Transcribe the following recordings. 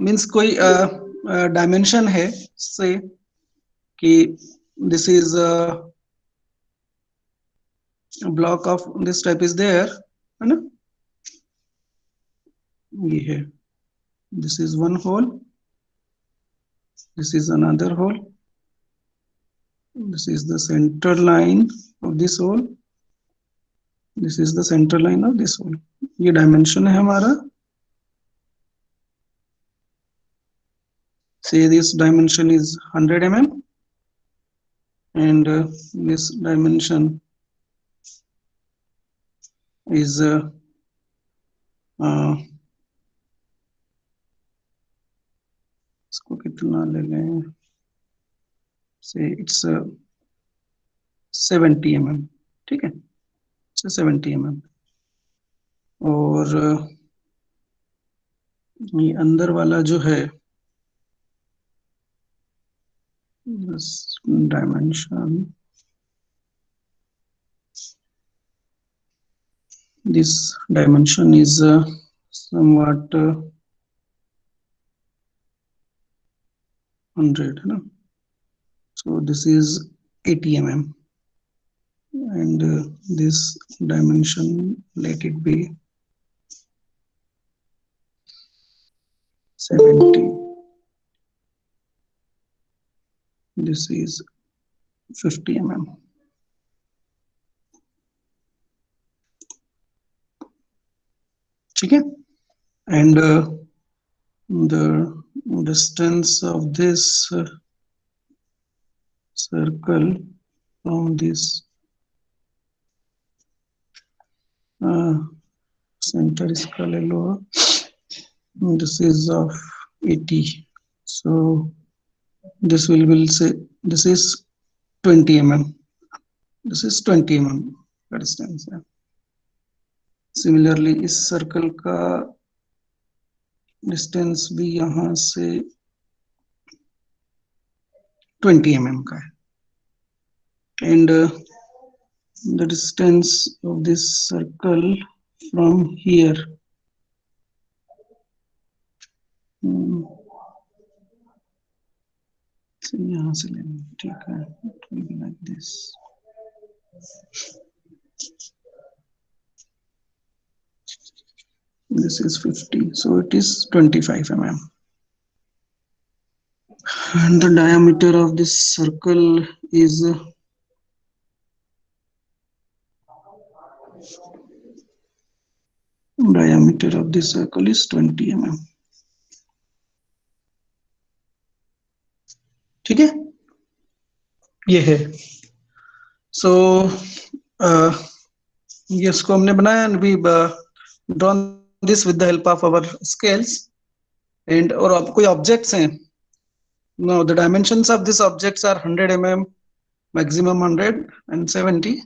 Means कोई dimension है से कि this is block of this type is there, है ना, ये है, this is one hole, this is another hole, this is the center line of this hole, this is the center line of this hole. ये dimension है हमारा, say this dimension is 100 mm and this dimension is इसको कितना ले लें, say it's 70 mm, ठीक है, 70 mm, और ये अंदर वाला जो है this dimension, this dimension is somewhat 100, है ना, so this is 80 mm and this dimension, let it be 70, this is 50 mm. ठीक है, and the distance of this circle from this center इसका ले लो, this is of 80, so this will say this is 20 mm, this is 20 mm का distance है. Similarly इस circle का distance भी यहां से 20 mm का है, and the distance of this circle from here, यहां से लेंगे, ठीक है, it will be like this, this is 50, so it is 25 mm, and the diameter of this circle is diameter of this circle is 20 mm. ठीक है, ये है, so ये इसको हमने बनाया and we drawn this with the help of our scales, and और अब कोई objects हैं, now the dimensions of these objects are 100 mm, maximum 100 and 70,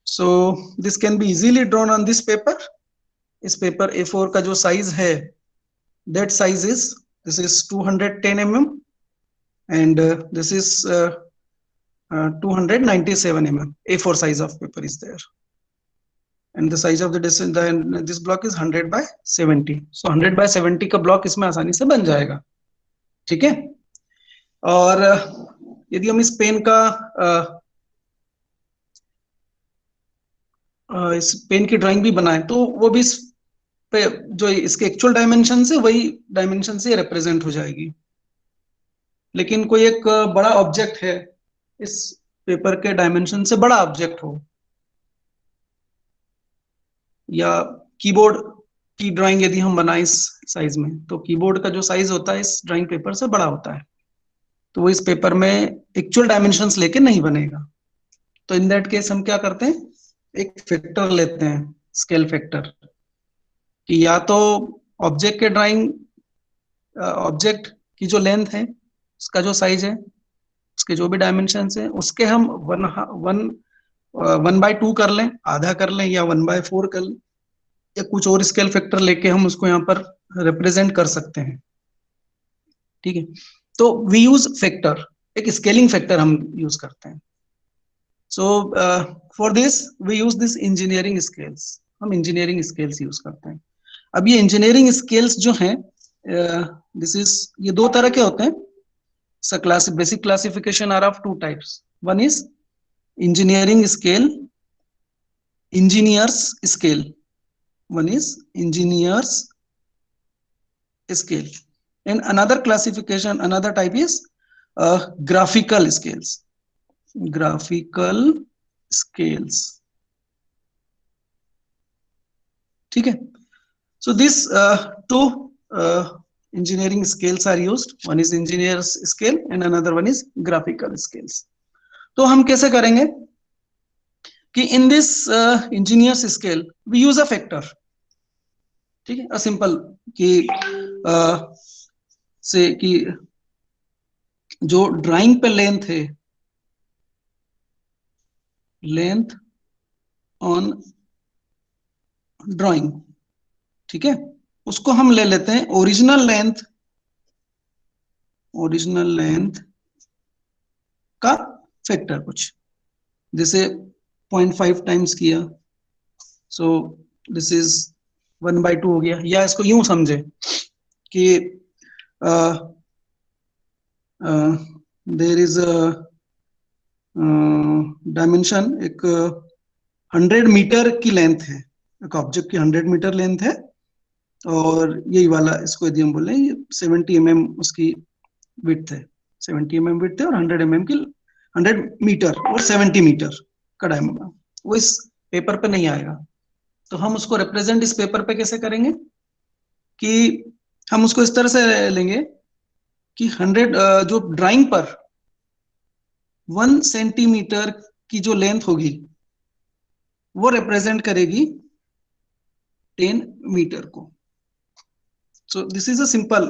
so this can be easily drawn on this paper. इस paper A4 का जो size है, that size is, this is 210 mm and this is 297 mm. A4 size of paper is there, and the size of the this block is 100 by 70, so 100 by 70 का block इसमें आसानी से बन जाएगा. ठीक है, और यदि हम इस पेन का इस पेन की ड्राइंग भी बनाए तो वो भी इस पे जो इसके एक्चुअल डायमेंशन से वही डायमेंशन से रिप्रेजेंट हो जाएगी. लेकिन कोई एक बड़ा ऑब्जेक्ट है, इस पेपर के डायमेंशन से बड़ा ऑब्जेक्ट हो, या कीबोर्ड की ड्राइंग यदि हम बनाए इस साइज में, तो कीबोर्ड का जो साइज होता है इस ड्राइंग पेपर से बड़ा होता है, तो वो इस पेपर में एक्चुअल डायमेंशंस लेके नहीं बनेगा. तो इन दैट केस हम क्या करते हैं, एक फैक्टर लेते हैं, स्केल फैक्टर, कि या तो ऑब्जेक्ट के ड्राइंग, ऑब्जेक्ट की जो लेंथ है, उसका जो साइज है, उसके जो भी डायमेंशन है, उसके हम 1/2 कर लें, आधा कर लें, या 1/4 कर लें, या कुछ और स्केल फैक्टर लेके हम उसको यहाँ पर रिप्रेजेंट कर सकते हैं. ठीक है, तो वी यूज फैक्टर, एक स्केलिंग फैक्टर हम यूज करते हैं. So for this we use this engineering scales, हम इंजीनियरिंग स्केल्स यूज करते हैं. अब ये इंजीनियरिंग स्केल्स जो हैं दिस इज, ये दो तरह के होते हैं. So class basic classification are of two types. One is engineering scale, engineers scale. One is engineers scale, and another classification, another type is graphical scales. Graphical scales. ठीक है. So these two engineering scales are used. One is engineers scale and another one is graphical scales. तो हम कैसे करेंगे कि in this engineers scale we use a factor. ठीक है, simple कि से कि जो ड्राइंग पे लेंथ है, लेंथ ऑन ड्राइंग, ठीक है, उसको हम ले लेते हैं ओरिजिनल लेंथ का फैक्टर कुछ, जैसे 0.5 टाइम्स किया, सो दिस इज 1/2 हो गया. या इसको यूं समझे कि देयर इज अ डायमेंशन, एक 100 मीटर की लेंथ है, एक ऑब्जेक्ट की 100 मीटर लेंथ है, और यही वाला इसको यदि हम बोले 70 mm उसकी विड्थ है, 70 mm विड्थ है और 100 mm की 100 मीटर और 70 मीटर का डायमीटर. वो इस पेपर पे नहीं आएगा. तो हम उसको रिप्रेजेंट इस पेपर पे कैसे करेंगे कि हम उसको इस तरह से लेंगे कि 100 जो ड्राइंग पर 1 सेंटीमीटर की जो लेंथ होगी वो रिप्रेजेंट करेगी 10 मीटर को. सो this is a simple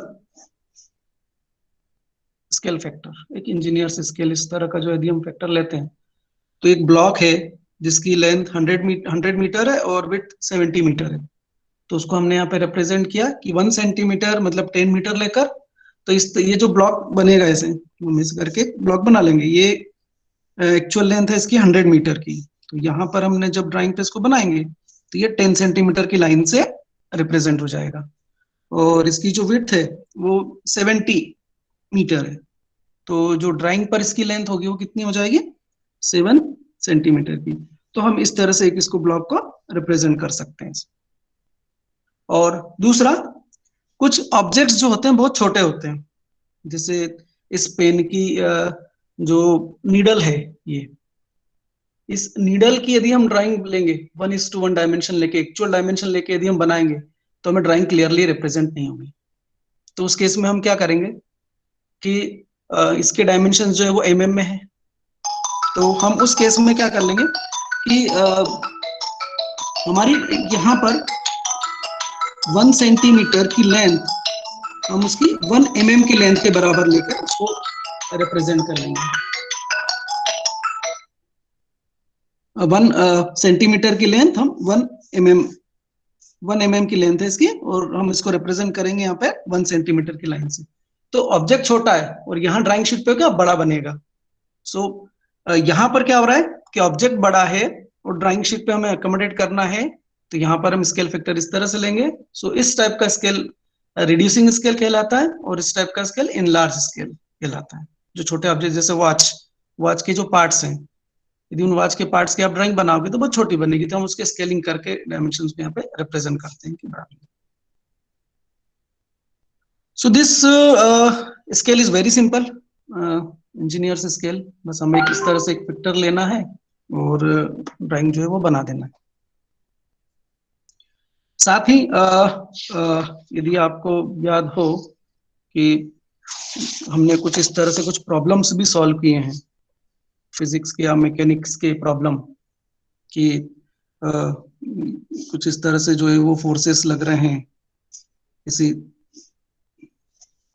scale factor. एक इंजीनियर्स स्केल इस तरह का जो यदि हम फैक्टर लेते हैं, तो एक ब्लॉक है जिसकी लेंथ 100 मीटर है और विड्थ 70 मीटर है, तो उसको हमने यहाँ पे रिप्रेजेंट किया कि 1 सेंटीमीटर मतलब 10 मीटर लेकर, तो ये जो ब्लॉक बनेगा ऐसे हम इस करके ब्लॉक बना लेंगे. ये एक्चुअल लेंथ है इसकी 100 मीटर की, तो यहाँ पर हमने जब ड्राइंग पे इसको बनाएंगे तो ये 10 सेंटीमीटर की लाइन से रिप्रेजेंट हो जाएगा, और इसकी जो विड्थ है वो 70 मीटर है, तो जो ड्राइंग पर इसकी लेंथ होगी वो कितनी हो जाएगी, 7 सेंटीमीटर की. तो हम इस तरह से इसको ब्लॉक को रिप्रेजेंट कर सकते हैं. और दूसरा, कुछ ऑब्जेक्ट्स जो होते हैं बहुत छोटे होते हैं, जैसे इस पेन की जो नीडल है, ये इस नीडल की यदि हम ड्राइंग लेंगे 1:1 डायमेंशन लेके, एक्चुअल डायमेंशन लेके यदि हम बनाएंगे तो हमें ड्राइंग क्लियरली रिप्रेजेंट नहीं होगी. तो उस केस में हम क्या करेंगे कि इसके डायमेंशन जो है वो mm में है, तो हम उस केस में क्या कर लेंगे कि हमारी यहाँ पर 1 सेंटीमीटर की लेंथ हम उसकी 1 mm की लेंथ के बराबर लेकर उसको रिप्रेजेंट कर लेंगे. 1 सेंटीमीटर की लेंथ हम 1 mm की लेंथ है इसकी, और हम इसको रिप्रेजेंट करेंगे यहाँ पे 1 सेंटीमीटर की लाइन से. तो ऑब्जेक्ट छोटा है और यहाँ ड्राइंग शीट पे क्या बड़ा बनेगा. सो यहाँ पर क्या हो रहा है कि ऑब्जेक्ट बड़ा है और ड्राइंग शीट पे हमें अकोमोडेट करना है, तो यहाँ पर हम स्केल फैक्टर इस तरह से लेंगे. सो इस टाइप का स्केल रिड्यूसिंग स्केल कहलाता है, और इस टाइप का स्केल इनलार्ज स्केल कहलाता है. जो छोटे ऑब्जेक्ट जैसे वॉच के जो पार्ट्स हैं, यदि उन वॉच के पार्ट्स की आप ड्राइंग बनाओगे तो बहुत छोटी बनेगी, तो हम उसके स्केलिंग करके डायमेंशंस को यहाँ पे रिप्रेजेंट करते हैं कि बराबर. So this scale is very simple, engineers scale. बस हमें इस तरह से एक पिक्चर लेना है और ड्राइंग जो है वो बना देना है. साथ ही यदि आपको याद हो कि हमने कुछ इस तरह से कुछ प्रॉब्लम्स भी सॉल्व किए हैं फिजिक्स के या मैकेनिक्स के प्रॉब्लम, कि कुछ इस तरह से जो है वो फोर्सेस लग रहे हैं किसी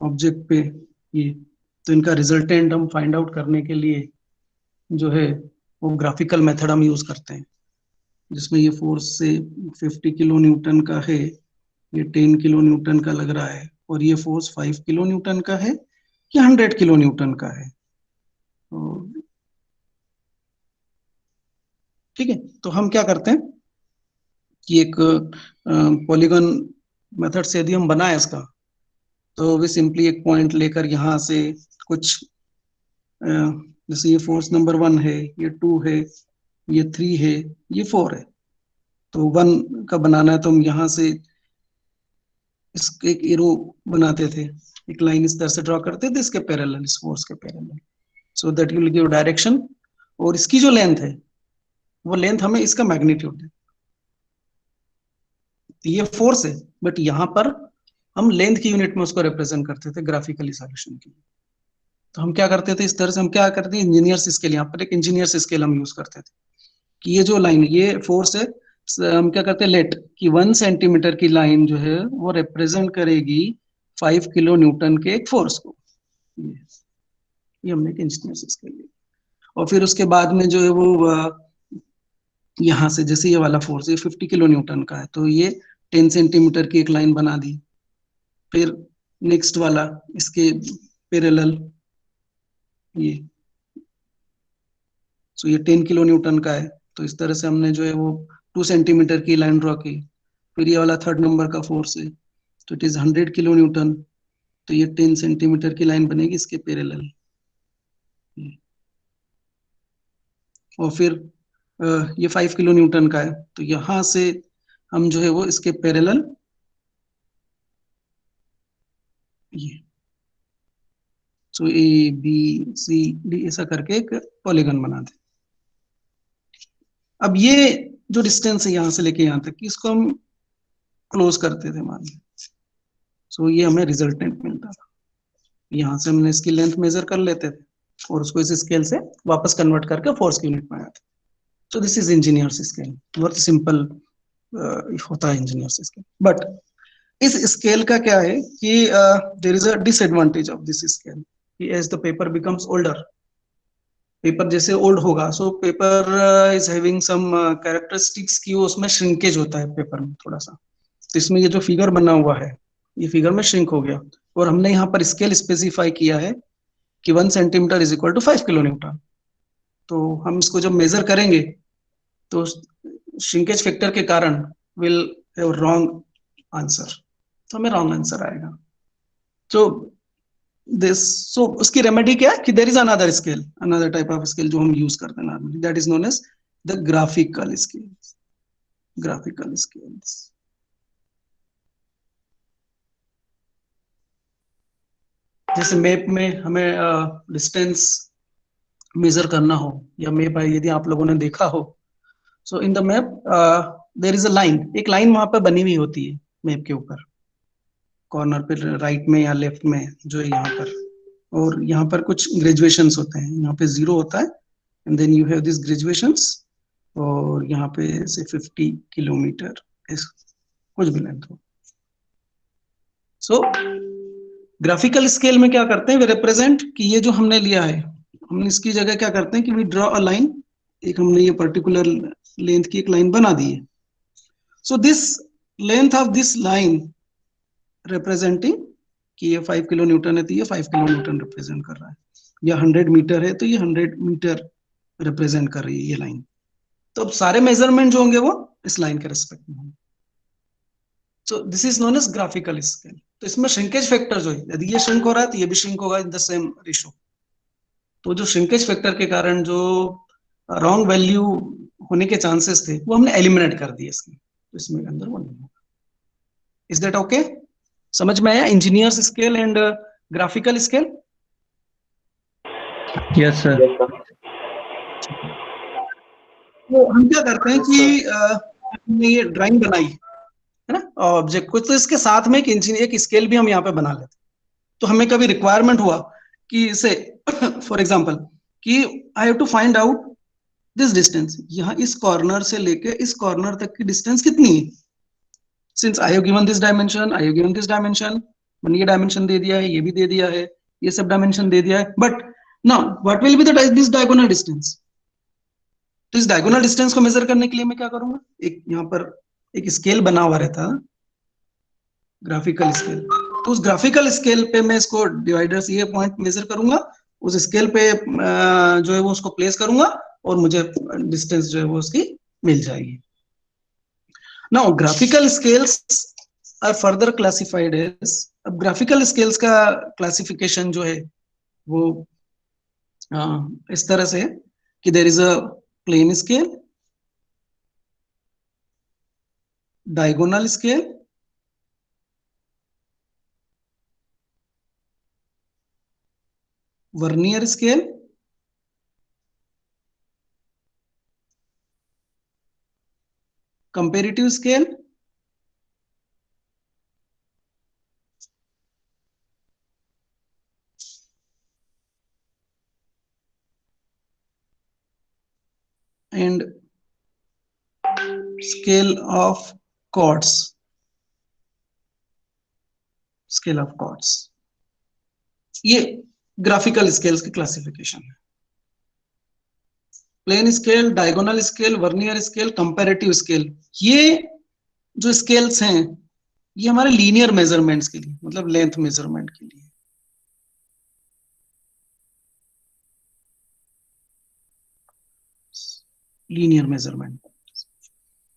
ऑब्जेक्ट पे, ये तो इनका रिजल्टेंट हम फाइंड आउट करने के लिए जो है वो ग्राफिकल मेथड हम यूज करते हैं, जिसमें ये फोर्स से 50 किलो न्यूटन का है, ये 10 किलो न्यूटन का लग रहा है, और ये फोर्स 5 किलो न्यूटन का है या 100 किलो न्यूटन का है. ठीक है, तो हम क्या करते हैं कि एक पॉलीगन मेथड से यदि हम बनाए इसका, तो वे सिंपली एक पॉइंट लेकर यहाँ से कुछ जैसे ये फोर्स नंबर 1 है, ये 2 है, ये 3 है, ये 4 है, तो 1 का बनाना है तो हम यहाँ से इसके एक एरो बनाते थे, एक लाइन इस तरह से ड्रॉ करते थे इसके पैरेलल, इस फोर्स के parallel, so that will give direction. और इसकी जो लेंथ है वो लेंथ हमें इसका मैग्नीट्यूड दे। ये फोर्स है, बट यहाँ पर हम लेंथ की यूनिट में उसको रिप्रेजेंट करते थे ग्राफिकली सॉल्यूशन के लिए। तो हम क्या करते थे, इस तरह से हम क्या करते हैं, इंजीनियर्स स्केल, यहाँ पर एक इंजीनियर्स स्केल हम यूज करते थे कि ये जो लाइन, ये फोर्स है, हम क्या करते हैं, लेट कि 1 सेंटीमीटर की लाइन जो है वो रिप्रेजेंट करेगी 5 किलो न्यूटन के एक फोर्स को। ये हमने एक इंजीनियर्स स्केल लिया। और फिर उसके बाद में जो है वो यहाँ से जैसे ये वाला फोर्स, ये 50 किलो न्यूटन का है, तो ये 10 सेंटीमीटर की एक लाइन बना दी। फिर नेक्स्ट वाला इसके पैरेलल ये, सो ये 10 किलो न्यूटन का है, तो इस तरह से हमने जो है वो 2 सेंटीमीटर की लाइन ड्रॉ की। फिर ये वाला 3rd नंबर का फोर्स है, तो इट इज 100 किलो न्यूटन, तो ये 10 सेंटीमीटर की लाइन बनेगी इसके पैरेलल। और फिर ये 5 किलो न्यूटन का है, तो यहां से हम जो है वो इसके पैरेलल ये, सो ए बी सी डी ऐसा करके एक पॉलीगन बना दे। अब ये जो डिस्टेंस है यहां से लेके यहां तक, इसको हम क्लोज करते थे मान लीजिए, सो ये हमें रिजल्टेंट मिलता था। यहाँ से हमने इसकी लेंथ मेजर कर लेते थे और उसको इस स्केल से वापस कन्वर्ट करके फोर्स की यूनिट में आते। So this is engineers scale, बहुत सिंपल होता है इंजीनियर्स स्केल। बट इस स्केल का क्या है कि there is a disadvantage of this scale, कि as the paper becomes older, paper जैसे ओल्ड होगा, so paper is having some characteristics की उसमें श्रिंकेज होता है पेपर में थोड़ा सा। तो इसमें ये जो फिगर बना हुआ है, ये फिगर में श्रिंक हो गया, और हमने यहाँ पर स्केल स्पेसिफाई किया है कि 1 centimetre is equal to 5 kilo newton. तो हम इसको जब मेजर करेंगे तो श्रिंकेज फैक्टर के कारण विल हैव रॉन्ग आंसर, तो हमें रॉन्ग आंसर आएगा। तो दिस, सो उसकी रेमेडी क्या है कि there is another scale, another type of scale जो हम यूज करते हैं normally, that is known as the graphical scale. Graphical scales, जैसे मैप में हमें डिस्टेंस मेजर करना हो, या मैप यदि आप लोगों ने देखा हो, so in the map there is a line, एक लाइन वहां पर बनी हुई होती है मैप के ऊपर कॉर्नर पे राइट में या लेफ्ट में जो है यहाँ पर, और यहाँ पर कुछ ग्रेजुएशंस होते हैं, यहाँ पे 0 होता है and then you have this graduations, और यहाँ पे से 50 किलोमीटर कुछ भी लेंथ हो। सो ग्राफिकल स्केल में क्या करते हैं, वे रिप्रेजेंट कि ये जो हमने लिया है, हमने इसकी जगह क्या करते हैं कि वी ड्रॉ अ लाइन, एक हमने ये पर्टिकुलर लेंथ की एक लाइन बना दी है। So this length of this line representing कि ये 5 किलो न्यूटन है, तो ये 5 किलो न्यूटन रिप्रेजेंट कर रहा है, या 100 मीटर है तो ये 100 मीटर रिप्रेजेंट कर रही है ये लाइन। तो अब सारे मेजरमेंट जो होंगे वो इस लाइन के रिस्पेक्ट में होंगे। So this is known as graphical scale. तो इसमें श्रिंकेज फैक्टर जो है, यदि ये श्रिंक हो रहा है तो ये भी श्रिंक होगा इन द सेम रेशो। तो जो श्रिंकेज फैक्टर के कारण जो रॉन्ग वैल्यू होने के चांसेस थे वो हमने एलिमिनेट कर दिए इसके, तो इसमें अंदर वो नहीं होगा। Is that okay? समझ में आया engineers scale and graphical scale? Yes sir. तो हम क्या करते हैं कि हमने ये ड्राइंग बनाई है ना ऑब्जेक्ट को, तो इसके साथ में एक स्केल भी हम यहाँ पे बना लेते। तो हमें कभी रिक्वायरमेंट हुआ कि इसे फॉर एग्जांपल कि I have to find out this distance, यहाँ इस कॉर्नर से लेके इस कॉर्नर तक की डिस्टेंस कितनी है, since I have given this dimension, I have given this dimension, मैंने ये डायमेंशन दे दिया है, ये भी दे दिया है, ये सब डायमेंशन दे दिया है, but now what will be the this diagonal distance. तो इस डायगोनल डिस्टेंस को मेजर करने के लिए मैं क्या करूंगा, एक यहाँ पर एक स्केल बना हुआ रहता है, ग्राफिकल स्केल। तो उस ग्राफिकल स्केल पे मैं इसको डिवाइडर से ये पॉइंट मेजर करूंगा, उस स्केल पे जो है वो उसको प्लेस करूंगा और मुझे डिस्टेंस जो है वो उसकी मिल जाएगी। Now graphical scales are further classified as, अब ग्राफिकल स्केल्स का क्लासिफिकेशन जो है वो इस तरह से कि there is a plain scale, diagonal scale, vernier scale, comparative scale, and scale of chords, scale of chords. ये ग्राफिकल स्केल्स की क्लासिफिकेशन है। Plain scale, diagonal scale, vernier scale, comparative scale, ये जो स्केल्स हैं ये हमारे लीनियर मेजरमेंट्स के लिए, मतलब लेंथ मेजरमेंट के लिए। Linear measurement,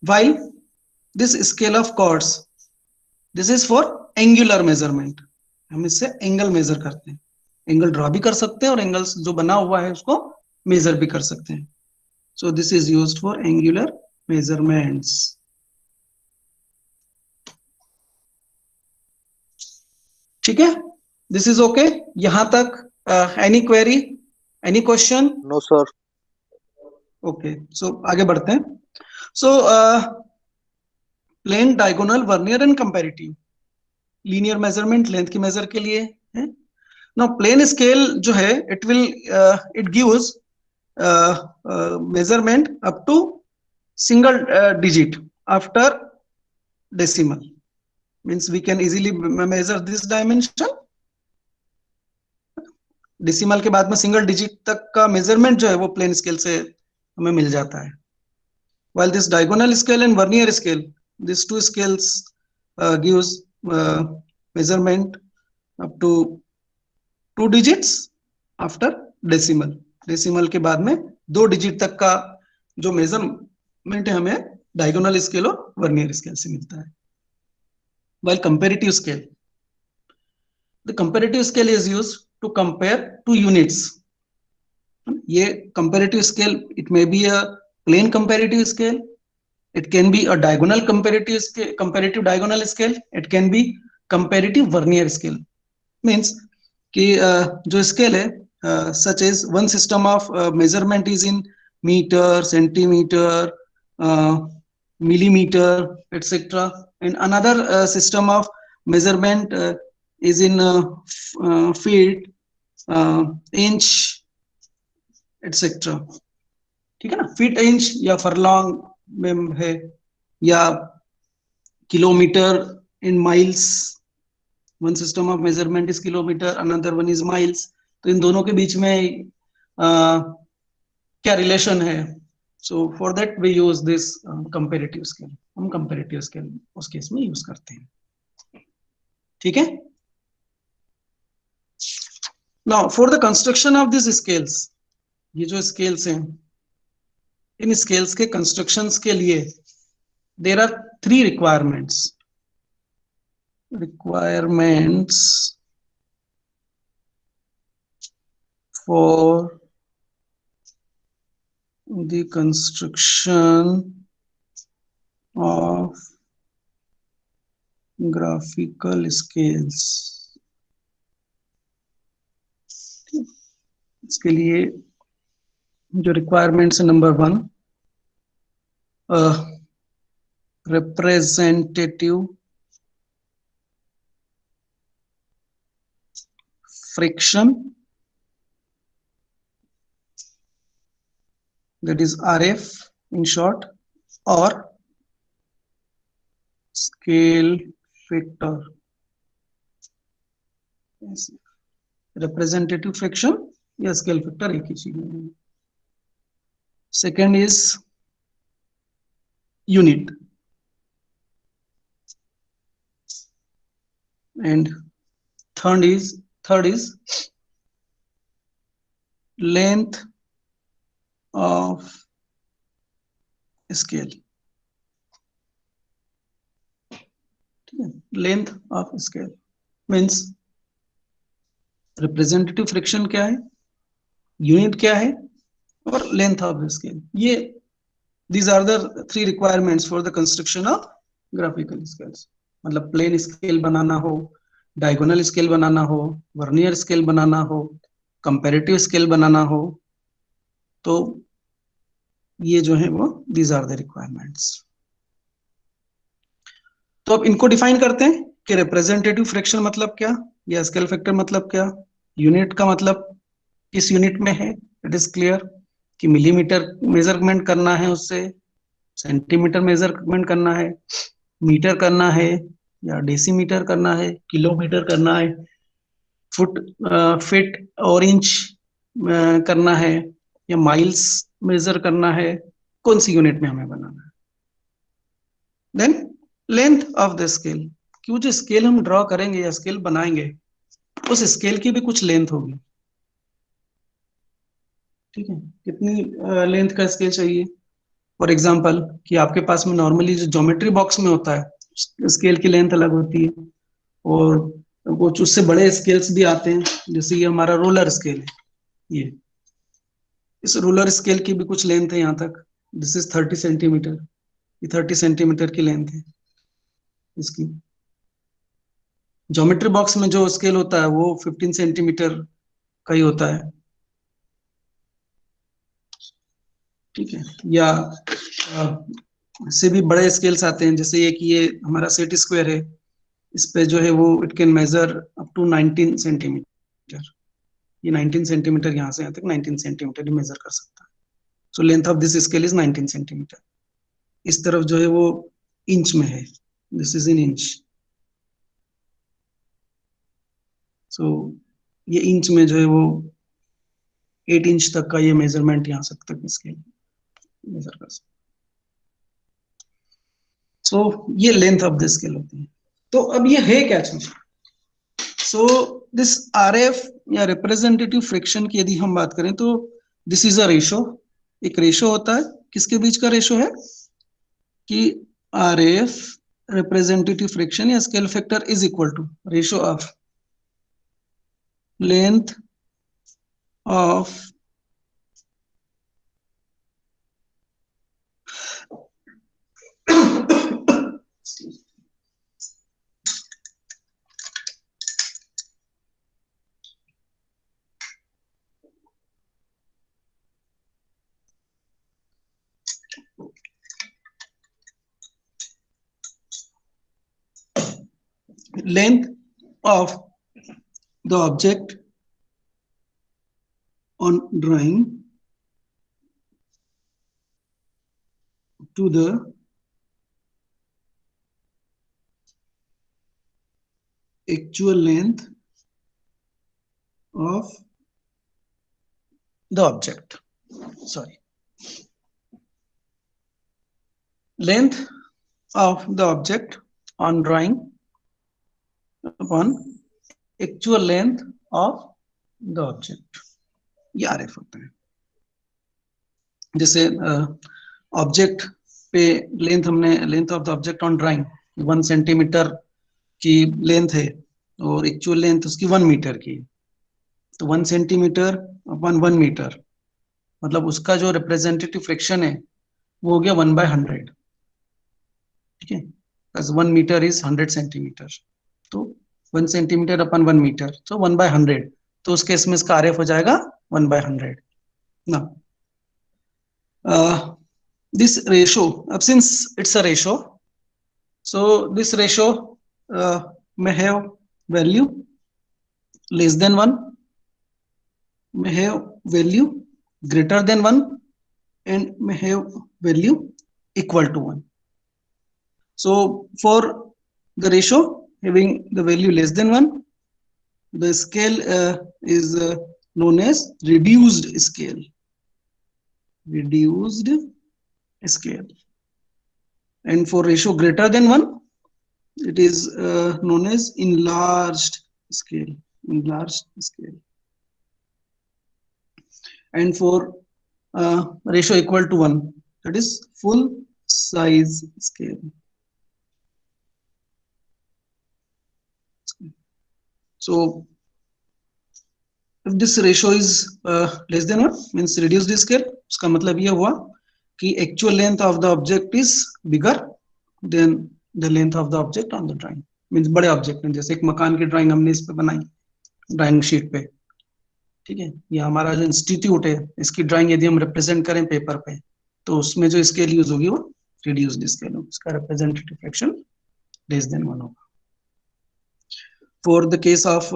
while this scale of chords, this is for angular measurement, हम इससे एंगल मेजर करते हैं, एंगल ड्रॉ भी कर सकते हैं और एंगल जो बना हुआ है उसको मेजर भी कर सकते हैं। So this is used for angular measurements. ठीक है, दिस इज ओके यहां तक? Any query, any question? No sir. Okay, so आगे बढ़ते हैं। So plane, diagonal, vernier and comparative, linear measurement length की मेजर के लिए है। नाउ प्लेन स्केल जो है it will it gives measurement up to single digit after decimal, means we can easily measure this dimension, decimal के बाद में single digit तक का मेजरमेंट जो है वो प्लेन स्केल से हमें मिल जाता है। while this diagonal scale and vernier scale, these two scales gives measurement up to 2 digits after decimal, decimal के बाद में 2 डिजिट तक का जो मेजरमेंट है हमें डायगोनल स्केल और वर्नियर स्केल से मिलता है। while comparative scale, the comparative scale is used to compare two units, ये comparative scale it may be a plain comparative scale, it can be a diagonal comparative scale, comparative diagonal scale, it can be comparative vernier scale, means कि जो scale है such as one system of measurement is in meter, centimeter, millimeter, etc., and another system of measurement is in feet, inch, etc. ठीक है ना, feet, inch या furlong में है, या kilometre in miles, one system of measurement is kilometre, another one is miles. तो इन दोनों के बीच में क्या रिलेशन है? So for that we use this comparative scale, हम कंपैरेटिव स्केल उस केस में यूज करते हैं। ठीक है, now for the construction of this scales, ये जो स्केल्स हैं इन स्केल्स के कंस्ट्रक्शंस के लिए there are 3 requirements for the construction of graphical scales। इसके लिए जो रिक्वायरमेंट्स है, number 1 representative friction, that is RF in short, or scale factor, representative friction या स्केल फैक्टर एक ही चीज है। Second is unit, and third is length of scale। ठीक है, length of scale means representative friction क्या है, unit क्या है, और लेंथ ऑफ स्केल। ये these are the three requirements for the construction of graphical scales। मतलब प्लेन स्केल बनाना हो, डायगोनल स्केल बनाना हो, वर्नियर स्केल बनाना हो, कंपैरेटिव स्केल बनाना हो, तो ये जो है वो these are the requirements। तो अब इनको डिफाइन करते हैं कि रिप्रेजेंटेटिव फ्रैक्शन मतलब क्या, या स्केल फैक्टर मतलब क्या, यूनिट का मतलब किस यूनिट में है, इट इज क्लियर कि मिलीमीटर मेजरमेंट करना है उससे, सेंटीमीटर मेजरमेंट करना है, मीटर करना है, या डेसीमीटर करना है, किलोमीटर करना है, फुट फीट और इंच करना है, या माइल्स मेजर करना है, कौन सी यूनिट में हमें बनाना है। Then length of the scale, कि वो जो स्केल हम ड्रॉ करेंगे या स्केल बनाएंगे, उस स्केल की भी कुछ लेंथ होगी। ठीक है, कितनी लेंथ का स्केल चाहिए। फॉर एग्जाम्पल कि आपके पास में नॉर्मली जो ज्योमेट्री बॉक्स में होता है स्केल की लेंथ अलग होती है, और कुछ उससे बड़े स्केल्स भी आते हैं, जैसे ये हमारा रोलर स्केल है, ये इस रोलर स्केल की भी कुछ लेंथ है यहाँ तक, दिस इज 30 सेंटीमीटर, ये 30 सेंटीमीटर की लेंथ है इसकी। ज्योमेट्री बॉक्स में जो स्केल होता है वो 15 सेंटीमीटर का ही होता है। ठीक है, या से भी बड़े स्केल्स आते हैं, जैसे ये हमारा सेट स्क्वायर है, इस पे जो है वो it can measure up to 19 centimetre, ये 19 सेंटीमीटर यहाँ से यहाँ तक 19 सेंटीमीटर ही मेजर कर सकता है। So length of this scale is 19 centimetre. इस तरफ जो है वो इंच में है, दिस इज इन इंच। सो ये इंच में जो है वो 8 इंच तक का ये मेजरमेंट यहाँ से तक स्केल मेजर कर सकता है। सो ये लेंथ ऑफ द स्केल होती है। तो अब ये है क्या चीज। सो दिस आरएफ या रिप्रेजेंटेटिव फ्रिक्शन की यदि हम बात करें तो दिस इज अ रेशो, एक रेशो होता है, किसके बीच का रेशो है कि आरएफ रिप्रेजेंटेटिव फ्रिक्शन या scale factor is equal to ratio of length of length of the object on drawing to the actual length of the object. Sorry, length of the object on drawing upon actual length of the object, ये RF होता है। जैसे object पे length हमने length of the object on drawing 1 centimetre की length है और actual length उसकी 1 मीटर की, तो 1 सेंटीमीटर अपन 1 मीटर मतलब उसका जो रिप्रेजेंटेटिव फ्रिक्शन है वो हो गया 1/100। ठीक है, 1 मीटर इज 100 सेंटीमीटर, तो 1 सेंटीमीटर अपन 1 मीटर, तो 1/100, तो उस केस में इसका आरएफ हो जाएगा 1/100 ना। This ratio, since it's a ratio, so this ratio may have value less than 1, may have value greater than 1, and may have value equal to 1. So for the ratio having the value less than 1, the scale is known as reduced scale. Reduced scale. And for ratio greater than 1, it is known as enlarged scale. Enlarged scale. And for ratio equal to 1, that is full size scale. So if this ratio is less than 1 means reduced scale, उसका मतलब ये हुआ कि actual length of the object is bigger than the length of the object on the drawing. Means बड़े object में, जैसे एक मकान की ड्राइंग हमने इस पे बनाई ड्राइंग शीट पे, ठीक है, ये हमारा जो इंस्टीट्यूट है इसकी ड्राइंग यदि हम रिप्रेजेंट करें पेपर पे तो उसमें जो स्केल यूज होगी वो रिड्यूस्ड स्केल होगी, उसका रिप्रेजेंटेटिव फ्रैक्शन लेस देन 1 होगा. For the case of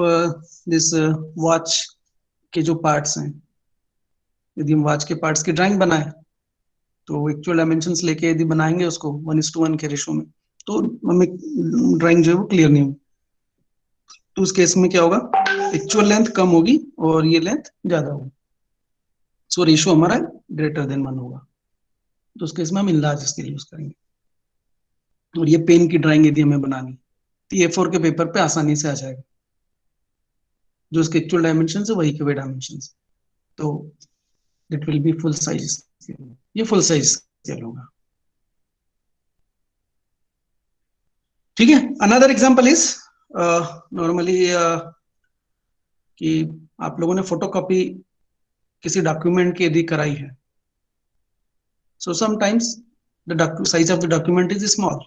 this watch के जो पार्ट्स हैं, यदि हम वॉच के पार्ट्स की ड्राइंग बनाए तो एक्चुअल डायमेंशंस लेके यदि बनाएंगे उसको 1:1 के रेशो में तो हमें ड्राइंग जो है वो क्लियर नहीं होगी. तो उस केस में क्या होगा, एक्चुअल लेंथ कम होगी और ये लेंथ ज्यादा होगी, सो रेशियो हमारा ग्रेटर देन 1 होगा. तो उस केस में हम इनलार्ज स्केल यूज करेंगे. और ये पेन की ड्राइंग यदि हमें बनानी तो ये A4 के पेपर पे आसानी से आ जाएगा, जो उसके एक्चुअल डायमेंशन है वही के वे डायमेंशन, तो it will be full size. ये फुल साइज स्केल होगा. ठीक है. अनदर एग्जांपल इज नॉर्मली कि आप लोगों ने फोटोकॉपी किसी डॉक्यूमेंट की यदि कराई है, so sometimes the size of the document is small,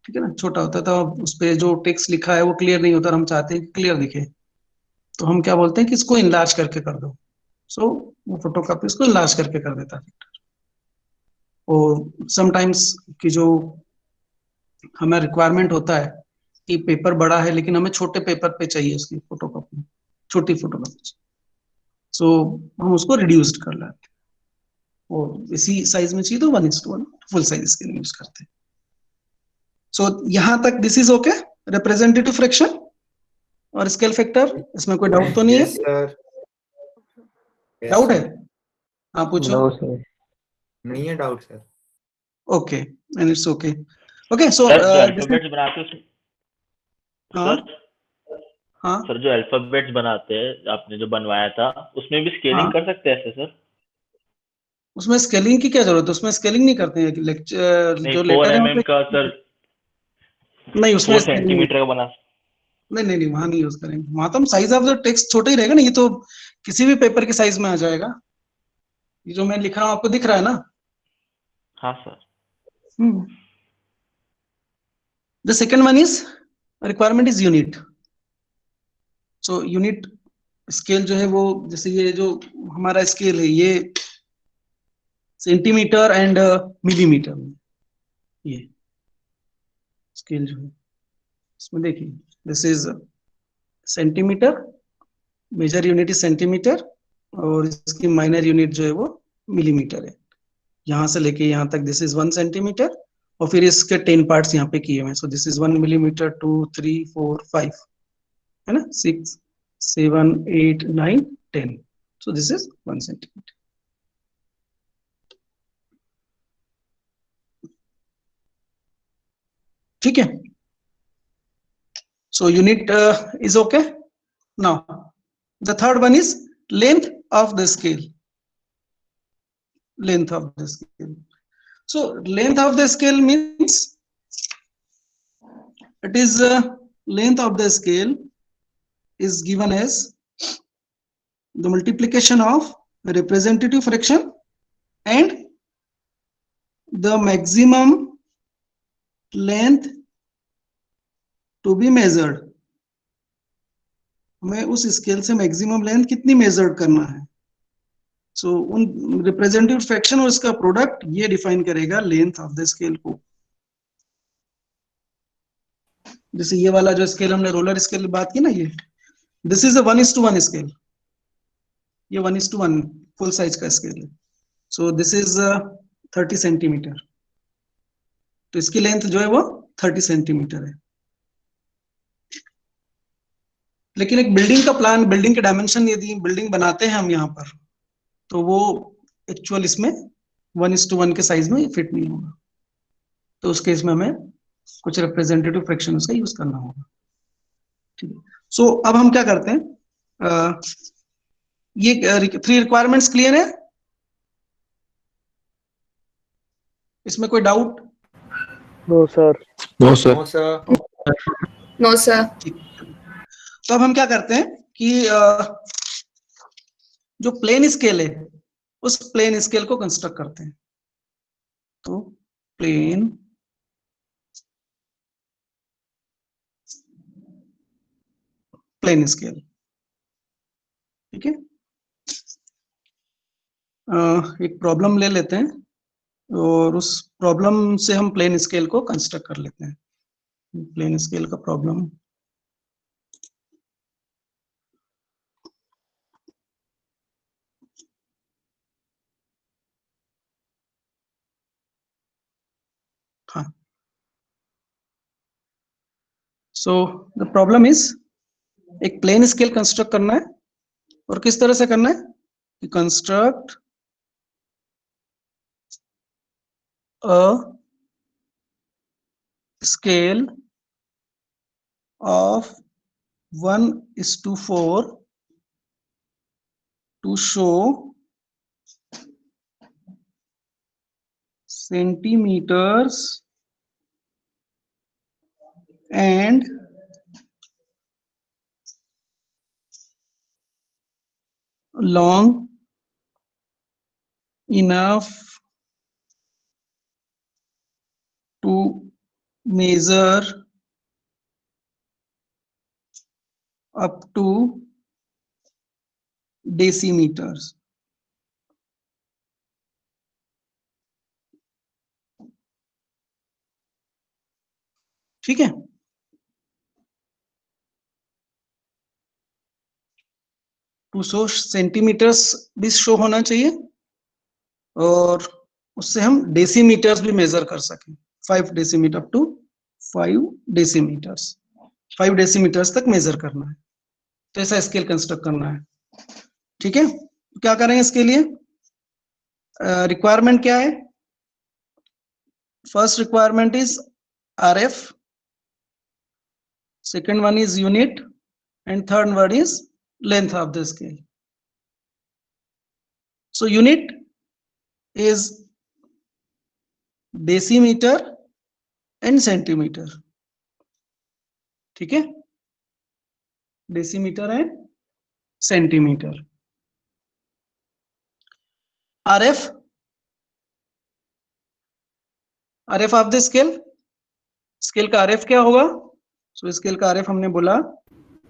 ठीक है ना, छोटा होता है, तो उस पे जो टेक्स्ट लिखा है वो क्लियर नहीं होता, हम चाहते हैं कि क्लियर दिखे, तो हम क्या बोलते हैं कि इसको इनलार्ज करके कर दो. सो वो फोटोकॉपी इसको इनलार्ज करके कर देता है. और समटाइम्स की जो हमें रिक्वायरमेंट होता है कि पेपर बड़ा है लेकिन हमें छोटे पेपर पे चाहिए उसकी फोटोकॉपी, छोटी फोटोकॉपी, सो हम उसको रिड्यूस्ड कर लेते हैं. और इसी साइज में चाहिए तो 1:1 फुल साइज के लिए यूज करते हैं. सो यहां तक this is okay. Representative fraction और स्केल फैक्टर, इसमें कोई डाउट तो नहीं है? सर डाउट है? हाँ पूछो. No sir. नहीं है doubt sir. Okay and it's okay. Okay so sir जो अल्फाबेट्स बनाते हैं हाँ सर हाँ सर जो अल्फाबेट्स बनाते हैं आपने जो बनवाया था उसमें भी स्केलिंग हाँ. कर सकते हैं ऐसे सर? उसमें स्केलिंग की क्या जरूरत है? उसमें स्केलिंग नहीं करते हैं. लेक्चर नहीं जो 4 लेटर है mm का सर, नहीं, उसमें 4 सेंटीमीटर का बना. नहीं नहीं नहीं, वहां नहीं यूज करेंगे. वहां तो हम साइज ऑफ द टेक्स्ट छोटा ही रहेगा ना, ये तो किसी भी पेपर के साइज में आ जाएगा. ये जो मैं लिख रहा हूँ आपको दिख रहा है ना? हाँ sir. The second one is requirement is unit. So unit scale जो है वो, जैसे ये जो हमारा स्केल है ये सेंटीमीटर एंड मिलीमीटर में, ये स्केल जो है इसमें देखिए this is centimetre, major unit is centimetre और इसकी माइनर यूनिट जो है वो मिलीमीटर है. यहां से लेके यहां तक दिस इज 1 सेंटीमीटर और फिर इसके 10 पार्ट्स यहाँ पे किए हुए हैं. सो दिस इज 1 मिलीमीटर, 2, 3, 4, 5, है ना, 6, 7, 8, 9, 10. सो दिस इज 1 सेंटीमीटर. ठीक है. So unit is okay. Now the third one is length of the scale. Length of the scale. So length of the scale means it is length of the scale is given as the multiplication of representative fraction and the maximum length to be measured. हमें उस scale से maximum length कितनी major करना है. सो उन representative fraction और इसका product ये डिफाइन करेगा लेंथ ऑफ द स्केल को. जैसे ये वाला जो स्केल हमने रोलर स्केल की बात की ना, ये दिस इज अ 1:1 स्केल. ये 1:1 फुल साइज का स्केल है. सो दिस इज 30 सेंटीमीटर. तो इसकी लेंथ जो है वो 30 सेंटीमीटर है. लेकिन एक बिल्डिंग का प्लान, बिल्डिंग के डायमेंशन यदि बिल्डिंग बनाते हैं हम यहाँ पर, तो वो एक्चुअल इसमें 1:1 के साइज में फिट नहीं होगा. तो उस केस में हमें कुछ रिप्रेजेंटेटिव फ्रैक्शन उसका यूज करना होगा. ठीक है. सो अब हम क्या करते हैं, ये 3 रिक्वायरमेंट्स क्लियर है? इसमें कोई doubt? No sir. No sir. No sir. तो अब हम क्या करते हैं कि जो प्लेन स्केल है उस प्लेन स्केल को कंस्ट्रक्ट करते हैं। तो प्लेन स्केल, ठीक है। एक प्रॉब्लम ले लेते हैं और उस प्रॉब्लम से हम प्लेन स्केल को कंस्ट्रक्ट कर लेते हैं। प्लेन स्केल का प्रॉब्लम, हाँ। सो द प्रॉब्लम इज, एक प्लेन स्केल कंस्ट्रक्ट करना है और किस तरह से करना है, construct a scale of 1:4 to show centimeters and long enough to measure up to decimeters. ठीक है। टू शो सेंटीमीटर्स भी शो होना चाहिए और उससे हम डेसीमीटर्स भी मेजर कर सकें। 5 डेसीमीटर अप टू 5 डेसीमीटर्स, 5 डेसीमीटर्स तक मेजर करना है। तो ऐसा स्केल कंस्ट्रक्ट करना है, ठीक है। क्या करेंगे इसके लिए, रिक्वायरमेंट क्या है, first requirement is RF, second one is unit, and third one is length of the scale. So unit is decimeter and centimeter, ठीक है, decimeter and centimeter. RF of the scale, scale का RF क्या होगा, सो scale का RF हमने बोला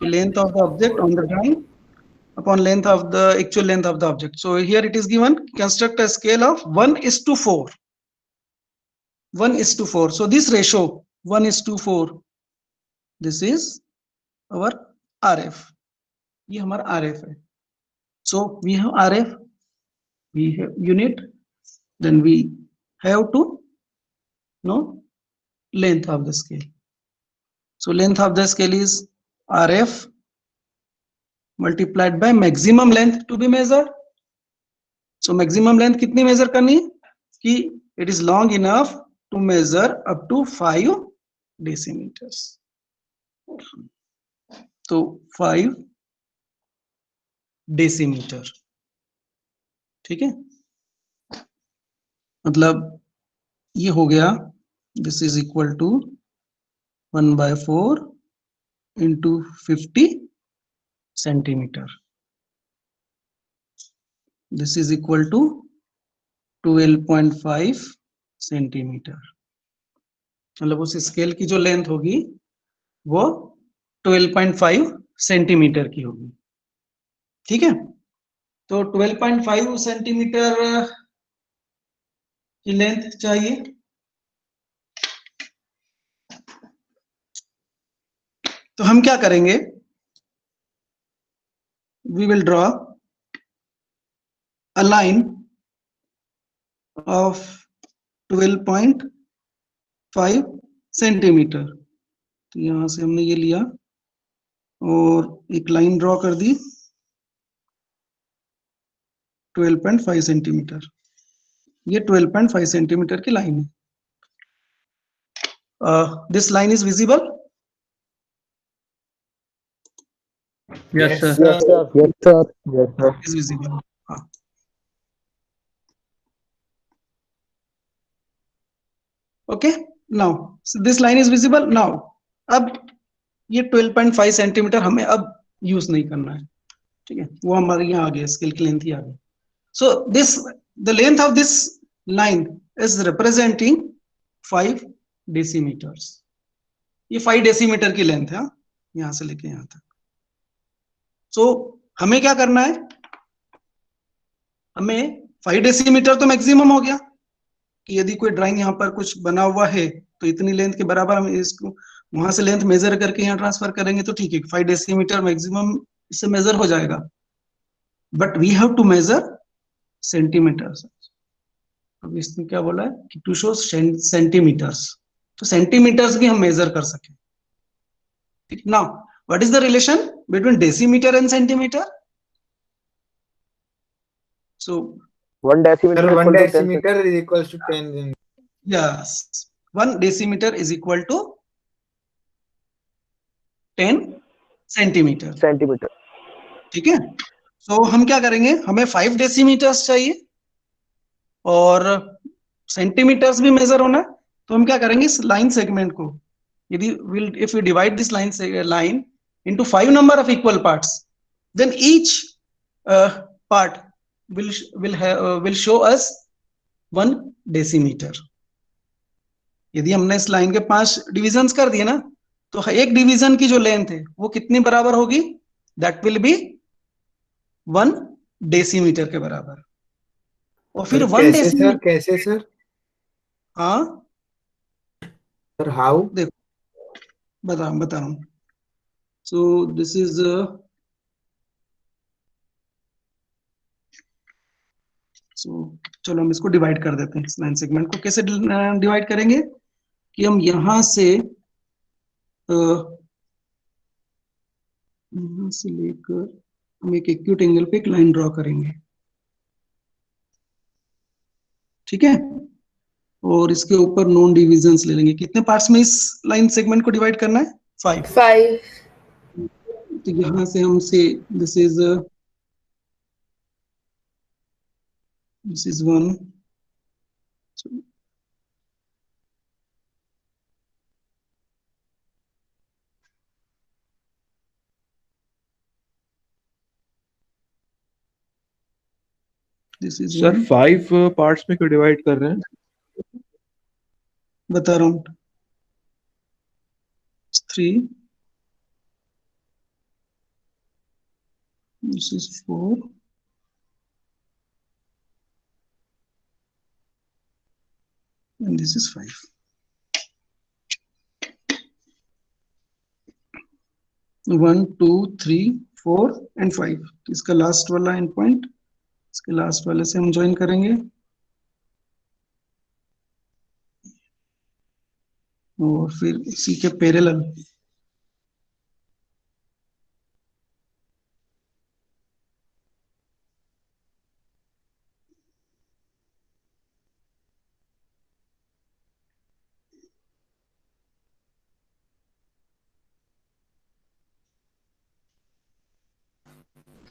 length of the object on the drawing upon length of the actual length of the object. So here it is given, construct a scale of 1:4. 1:4. So this ratio 1:4, this is our RF. ये हमारा RF है. So we have RF, we have unit, then we have to know length of the scale. So length of the scale is RF multiplied by maximum length to be measured. So maximum length कितनी measure करनी है कि it is long enough to measure up to 5 decimeters. तो 5 decimetre, ठीक है, मतलब ये हो गया, this is equal to 1/4 into 50 centimetre, this is equal to 12.5 centimetre. मतलब उस स्केल की जो लेंथ होगी वो 12.5 सेंटीमीटर की होगी, ठीक है। तो 12.5 सेंटीमीटर की लेंथ चाहिए, तो हम क्या करेंगे, we will draw a line of 12.5 centimetre. तो यहां से हमने ये लिया और एक लाइन ड्रॉ कर दी 12.5 सेंटीमीटर, ये 12.5 सेंटीमीटर की लाइन है। This line is visible, Yes, sir. Yes, sir. Yes, sir. Yes, sir. is visible. हाँ, okay, now so this line is visible now. अब ये 12.5 सेंटीमीटर हमें अब यूज नहीं करना है, ठीक है, वो हमारे यहाँ आ गया, स्केल की लेंथ ही आ गई। So this the length of this line is representing 5 डेसीमीटर्स। ये 5 डेसीमीटर की लेंथ है, यहां से लेके यहां तक। सो हमें क्या करना है, हमें 5 डेसीमीटर तो मैक्सिमम हो गया कि यदि कोई ड्राइंग यहाँ पर कुछ बना हुआ है तो इतनी लेंथ के बराबर हम इसको वहां से लेंथ मेजर करके यहाँ ट्रांसफर करेंगे तो ठीक है, 5 डेसीमीटर मैक्सिमम इससे मेजर हो जाएगा। But we have to measure centimetres. अब इसने क्या बोला है कि टू शो सेंटीमीटर्स, तो सेंटीमीटर्स भी हम मेजर कर सके। ठीक, now what is the relation between decimetre and centimetre? So 1 decimeter Sir, 1 equal to 10 decimeter is equals to 10. yes, 1 decimeter is equal to 10 centimetre. centimeter. ठीक है, सो हम क्या करेंगे, हमें 5 डेसीमीटर्स चाहिए और सेंटीमीटर्स भी मेजर होना है, तो हम क्या करेंगे, इस लाइन सेगमेंट को यदि if we divide this line into 5 number of equal parts, then each part will show us 1 decimeter। यदि हमने इस लाइन के 5 डिविजन्स कर दिए ना, तो एक डिवीजन की जो लेंथ है वो कितनी बराबर होगी, दैट विल बी 1 डेसीमीटर के बराबर। और फिर 1 कैसे डेसीमीटर, सर, कैसे सर? हाँ सर हाउ? देखो बता रहा हूँ। सो दिस इज चलो हम इसको डिवाइड कर देते हैं। इस लाइन सेगमेंट को कैसे डिवाइड करेंगे कि हम यहां से लेकर हम एक एक्यूट एंगल पे एक लाइन ड्रॉ करेंगे, ठीक है, और इसके ऊपर नॉन डिविजन्स ले लेंगे। कितने पार्ट्स में इस लाइन सेगमेंट को डिवाइड करना है? 5। तो यहां से हम से this is 1, this is sir 5 parts में क्यों डिवाइड कर रहे हैं? बता रहा हूँ। 3, this is 4, and this is 5। One 2 3 4 and 5। इसका लास्ट वाला एंड पॉइंट इसके लास्ट वाले से हम ज्वाइन करेंगे और फिर इसी के पैरेलल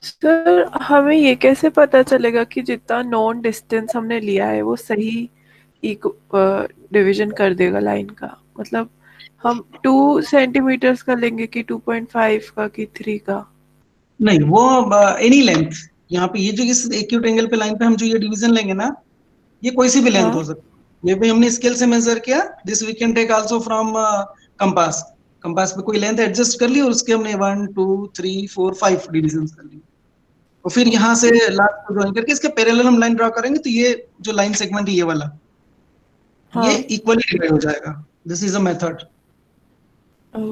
सर हमें ये कैसे पता चलेगा कि जितना नॉन डिस्टेंस हमने लिया है वो सही डिवीजन कर देगा लाइन का? मतलब हम 2 सेंटीमीटर्स का लेंगे कि 2.5 का कि 3 का? नहीं, वो एनी लेंथ। यहाँ पे ये जो इस एक्यूट एंगल पे लाइन पे हम जो ये डिवीजन लेंगे ना, ये कोई सी भी लेंथ हो सकती है। ये भी हमने स्केल से मेजर किया। This we can take also from compass. Compass पे कोई लेंथ एडजस्ट कर ली और उसके हमने 1 2 3 4 5 डिवीजन कर ली और फिर यहाँ से लास्ट को ज्वाइन करके इसके पैरेलल हम लाइन ड्रॉ करेंगे, तो ये जो लाइन सेगमेंट ये वाला ये इक्वली डिवाइड हो जाएगा। This is a method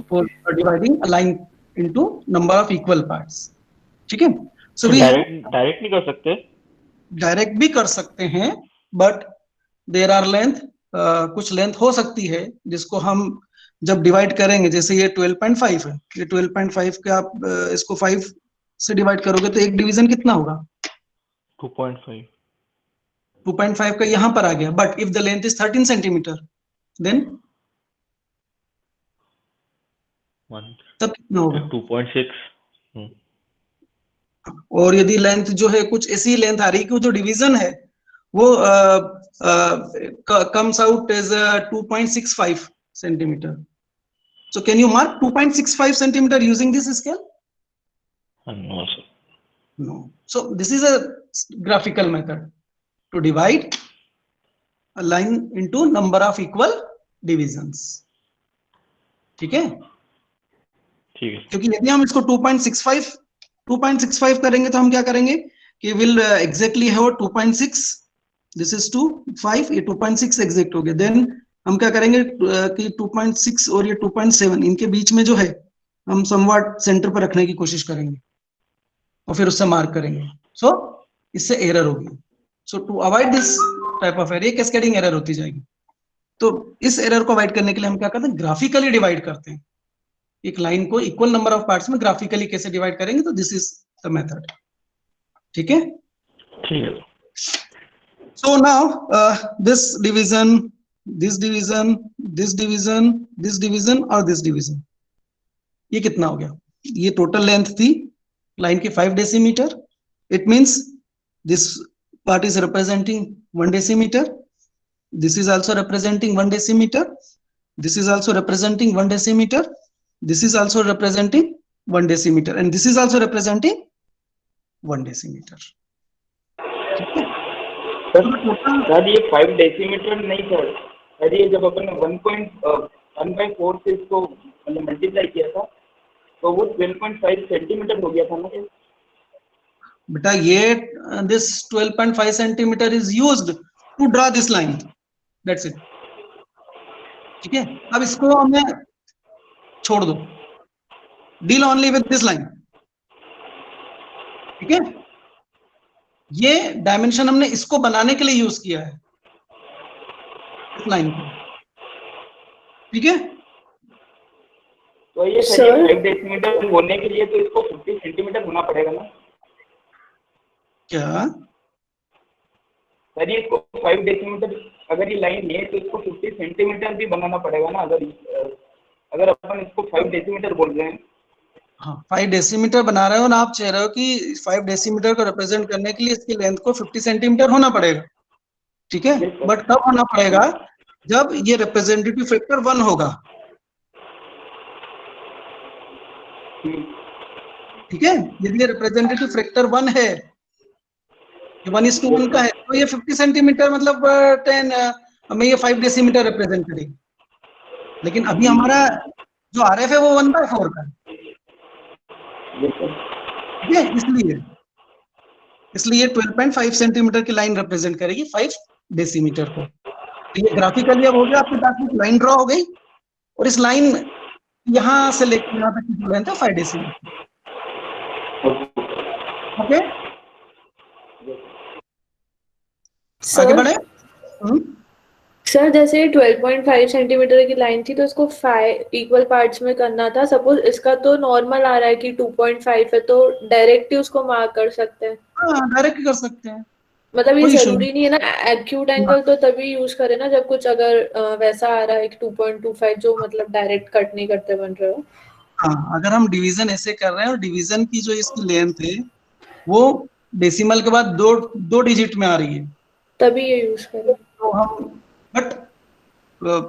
for dividing a line into number of equal parts. ठीक है, सो वी डायरेक्ट नहीं कर सकते? डायरेक्ट भी कर सकते हैं, बट देयर आर लेंथ, कुछ लेंथ हो सकती है जिसको हम जब डिवाइड करेंगे, जैसे ये 12.5 है, ये 12.5 के आप इसको 5 से डिवाइड करोगे तो एक डिवीजन कितना होगा? 2.5। 2.5 का यहाँ पर आ गया, but if the length is 13 centimetre then तब कितना होगा? 2.6। और यदि लेंथ जो है कुछ ऐसी लेंथ आ रही है कि जो डिवीजन है वो comes out as 2.65 centimetre, So can you mark 2.65 centimeter using this scale? No, sir. No. So this is a graphical method to divide a line into number of equal divisions. ठीक है? ठीक है. क्योंकि यदि हम इसको 2.65 करेंगे तो हम क्या करेंगे कि will exactly have 2.6, this is 2.5, ये 2.6 एग्जैक्ट हो गया. देन हम क्या करेंगे कि 2.6 और ये 2.7 इनके बीच में जो है हम समवॉट सेंटर पर रखने की कोशिश करेंगे और फिर उससे मार्क करेंगे. सो इससे एरर होगी. So to avoid this type of error, cascading error होती जाएगी. तो इस एरर को अवॉइड करने के लिए हम क्या करते हैं, ग्राफिकली डिवाइड करते हैं. एक लाइन को इक्वल नंबर ऑफ पार्ट्स में ग्राफिकली कैसे डिवाइड करेंगे, तो दिस इज द मेथड. ठीक है. ठीक है. So now this division, this division, this division, this division और this division, ये कितना हो गया? ये टोटल लेंथ थी लाइन की 5 decimetre. It means this part is representing 1 decimetre. This is also representing 1 decimetre. This is also representing 1 decimetre. This is also representing 1 decimeter and this is also representing 1 decimeter. Sir ये 5 decimetre नहीं sir. Sir ये जब अपन ने 1.1/4 से इसको मतलब multiply किया था तो वो 12.5 सेंटीमीटर हो गया था ना. बेटा ये this 12.5 centimeter is used to draw this line. That's it. ठीक है. अब इसको हमें छोड़ दो. Deal only with this line. ठीक है. ये डायमेंशन हमने इसको बनाने के लिए यूज किया है, इस लाइन को. ठीक है. तो ये सर 5 डेसीमीटर होने के लिए तो इसको 50 सेंटीमीटर होना पड़ेगा ना. क्या सर ये इसको 5 डेसीमीटर अगर ये लाइन है तो इसको 50 सेंटीमीटर भी बनाना पड़ेगा ना. अगर अपन इसको 5 डेसीमीटर बोल रहे हैं. हाँ, 5 डेसीमीटर बना रहे हो ना आप, चाह रहे हो कि 5 डेसीमीटर को रिप्रेजेंट करने के लिए इसकी लेंथ को 50 सेंटीमीटर होना पड़ेगा. ठीक है. बट कब होना पड़ेगा, जब ये रिप्रेजेंटेटिव फैक्टर 1 होगा. ठीक है. यदि ये रिप्रेजेंटेटिव फैक्टर 1 है, 1:1 का है, तो ये 50 सेंटीमीटर मतलब 10 हमें ये 5 डेसीमीटर रिप्रेजेंट करेगी. लेकिन अभी हमारा जो आरएफ है वो 1/4 का है. इसलिए 12.5 सेंटीमीटर की लाइन रिप्रेजेंट करेगी 5 डेसीमीटर को. तो ये ग्राफिकली अब हो गया, आपके पास एक लाइन ड्रॉ हो गई और इस लाइन यहां से लेकर यहां तक की लेंथ है 5 डेसीमीटर. ओके. आगे बढ़े. सर जैसे 12.5 सेंटीमीटर की लाइन थी तो इसको 5 इक्वल पार्ट्स में करना था. सपोज इसका तो नॉर्मल आ रहा है कि 2.5 है, तो डायरेक्ट ही उसको मार्क कर सकते हैं. हाँ, डायरेक्ट कर सकते हैं. मतलब ये जरूरी नहीं है ना एक्यूट एंगल तो तभी यूज करें ना जब कुछ अगर वैसा आ रहा है 2.25 जो मतलब डायरेक्ट कट नहीं करते बन रहे हो. हाँ, अगर हम डिवीजन ऐसे कर रहे हैं और डिवीजन की जो इसकी लेंथ है वो डेसिमल के बाद दो डिजिट में आ रही है, तभी ये यूज करें. तो हम बट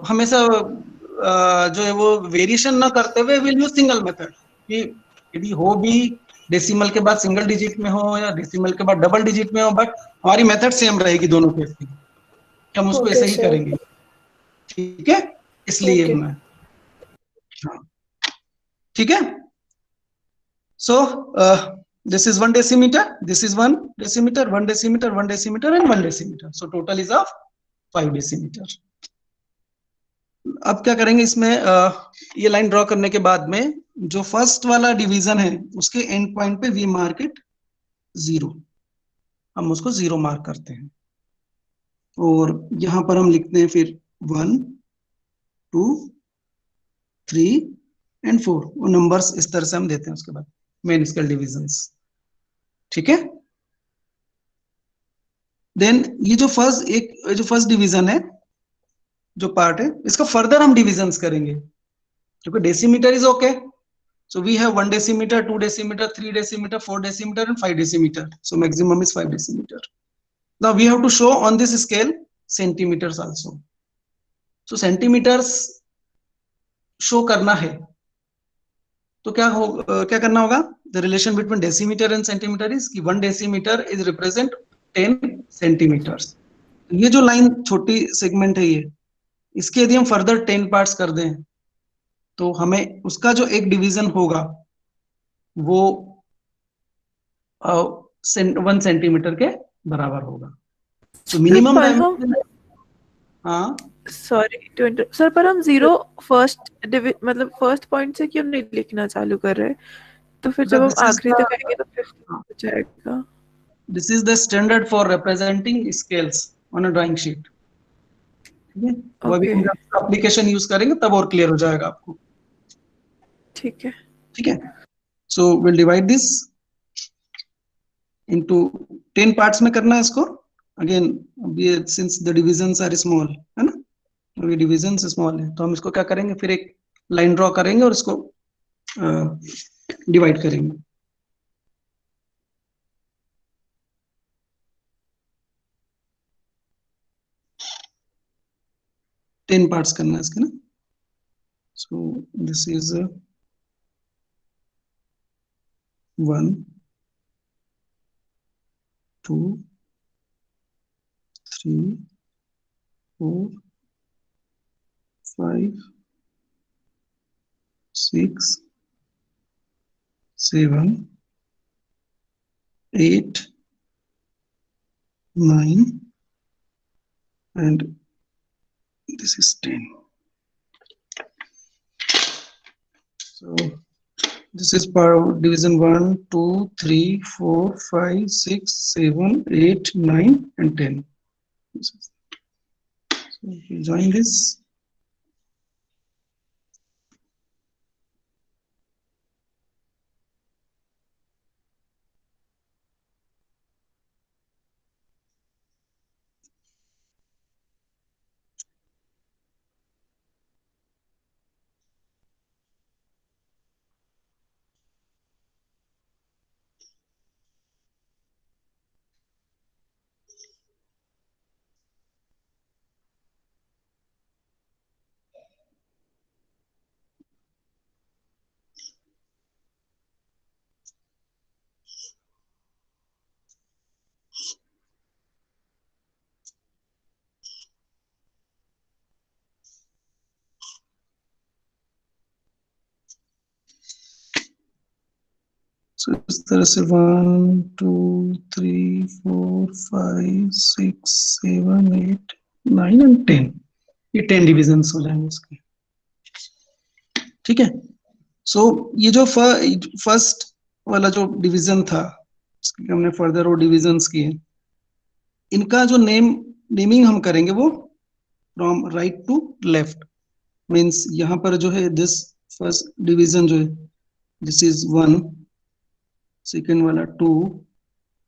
हमेशा जो है वो वेरिएशन ना करते हुए विल यूज सिंगल मेथड. कि यदि हो भी डेसिमल के बाद सिंगल डिजिट में हो या डेसिमल के बाद डबल डिजिट में हो, बट हमारी मेथड सेम रहेगी दोनों केस की. हम उसको ऐसे ही करेंगे. ठीक है. इसलिए मैं ठीक है. सो this is 1 decimeter, this is 1 decimeter, 1 decimeter, 1 decimeter and 1 decimeter. So total is of 5 decimeter. अब क्या करेंगे इसमें, ये लाइन ड्रॉ करने के बाद में जो फर्स्ट वाला डिवीजन है उसके एंड पॉइंट पे वी मार्क इट 0. हम उसको 0 मार्क करते हैं और यहां पर हम लिखते हैं फिर 1, 2, 3 एंड 4 वो नंबर्स इस तरह से हम देते हैं. उसके बाद मेन स्केल डिविजन्स. ठीक है. देन ये जो फर्स्ट डिवीजन है, जो पार्ट है, इसका फर्दर हम डिविजन्स करेंगे क्योंकि decimetre is okay. So we have 1 decimetre, 2 decimetre, 3 decimetre, 4 decimetre and 5 decimetre. So maximum is 5 decimetre. Now we have to show on this scale centimetres also. So centimetres show करना है तो क्या करना होगा? The relation between decimetre and centimetre is कि 1 decimetre is represent 10 centimetres. ये जो line छोटी सेगमेंट है ये, इसके यदि हम फर्दर 10 पार्ट्स कर दें तो हमें उसका जो एक डिवीजन होगा वो 1 सेंटीमीटर के बराबर होगा। तो मिनिमम पर हम डायमेंशन, हाँ सॉरी टू इंटरप्ट सर, पर हम जीरो मतलब फर्स्ट पॉइंट से क्यों नहीं लिखना चालू कर रहे? तो फिर जब हम आखिरी तक आएंगे तो 50 हो जाएगा। This is the standard for representing scales on a drawing sheet. ठीक है, वो अभी हम जब एप्लीकेशन यूज करेंगे तब और क्लियर हो जाएगा आपको। ठीक है। ठीक है, so will divide this into 10 parts में करना है इसको। अगेन ये since the divisions are small, है ना, तो ये डिविजन्स स्मॉल है तो हम इसको क्या करेंगे, फिर एक लाइन ड्रॉ करेंगे और इसको डिवाइड करेंगे। टेन पार्ट्स करना है इसके ना। सो this is 1 2 3 4 5 6 7 8 9 and this is 10. So this is division 1 2 3 4 5 6 7 8 9 and 10. So if you join this, so इस तरह से 1 2 3 4 5 6 7 8 9 and 10, ये 10 डिविजन्स हो जाएंगे उसके। ठीक है, सो ये जो फर्स्ट वाला जो डिवीजन था इसके हमने फर्दर वो डिविजन्स किए, इनका जो नेमिंग हम करेंगे वो from right to left. Means यहाँ पर जो है दिस फर्स्ट डिवीजन जो है दिस इज 1, सेकेंड वाला 2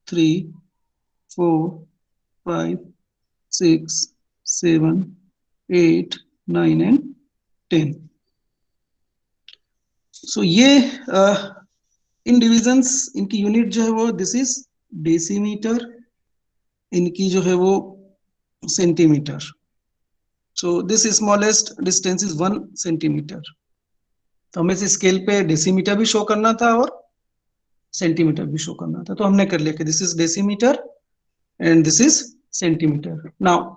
3 4 5 6 7 8 9 and 10। सो ये इन डिविजन्स इनकी यूनिट जो है वो दिस इज डेसीमीटर, इनकी जो है वो centimetre. So this smallest distance is 1 centimetre. तो हमें इस स्केल पे डेसीमीटर भी शो करना था और सेंटीमीटर भी शो करना था, तो हमने कर लिया कि this is decimetre and this is centimetre. Now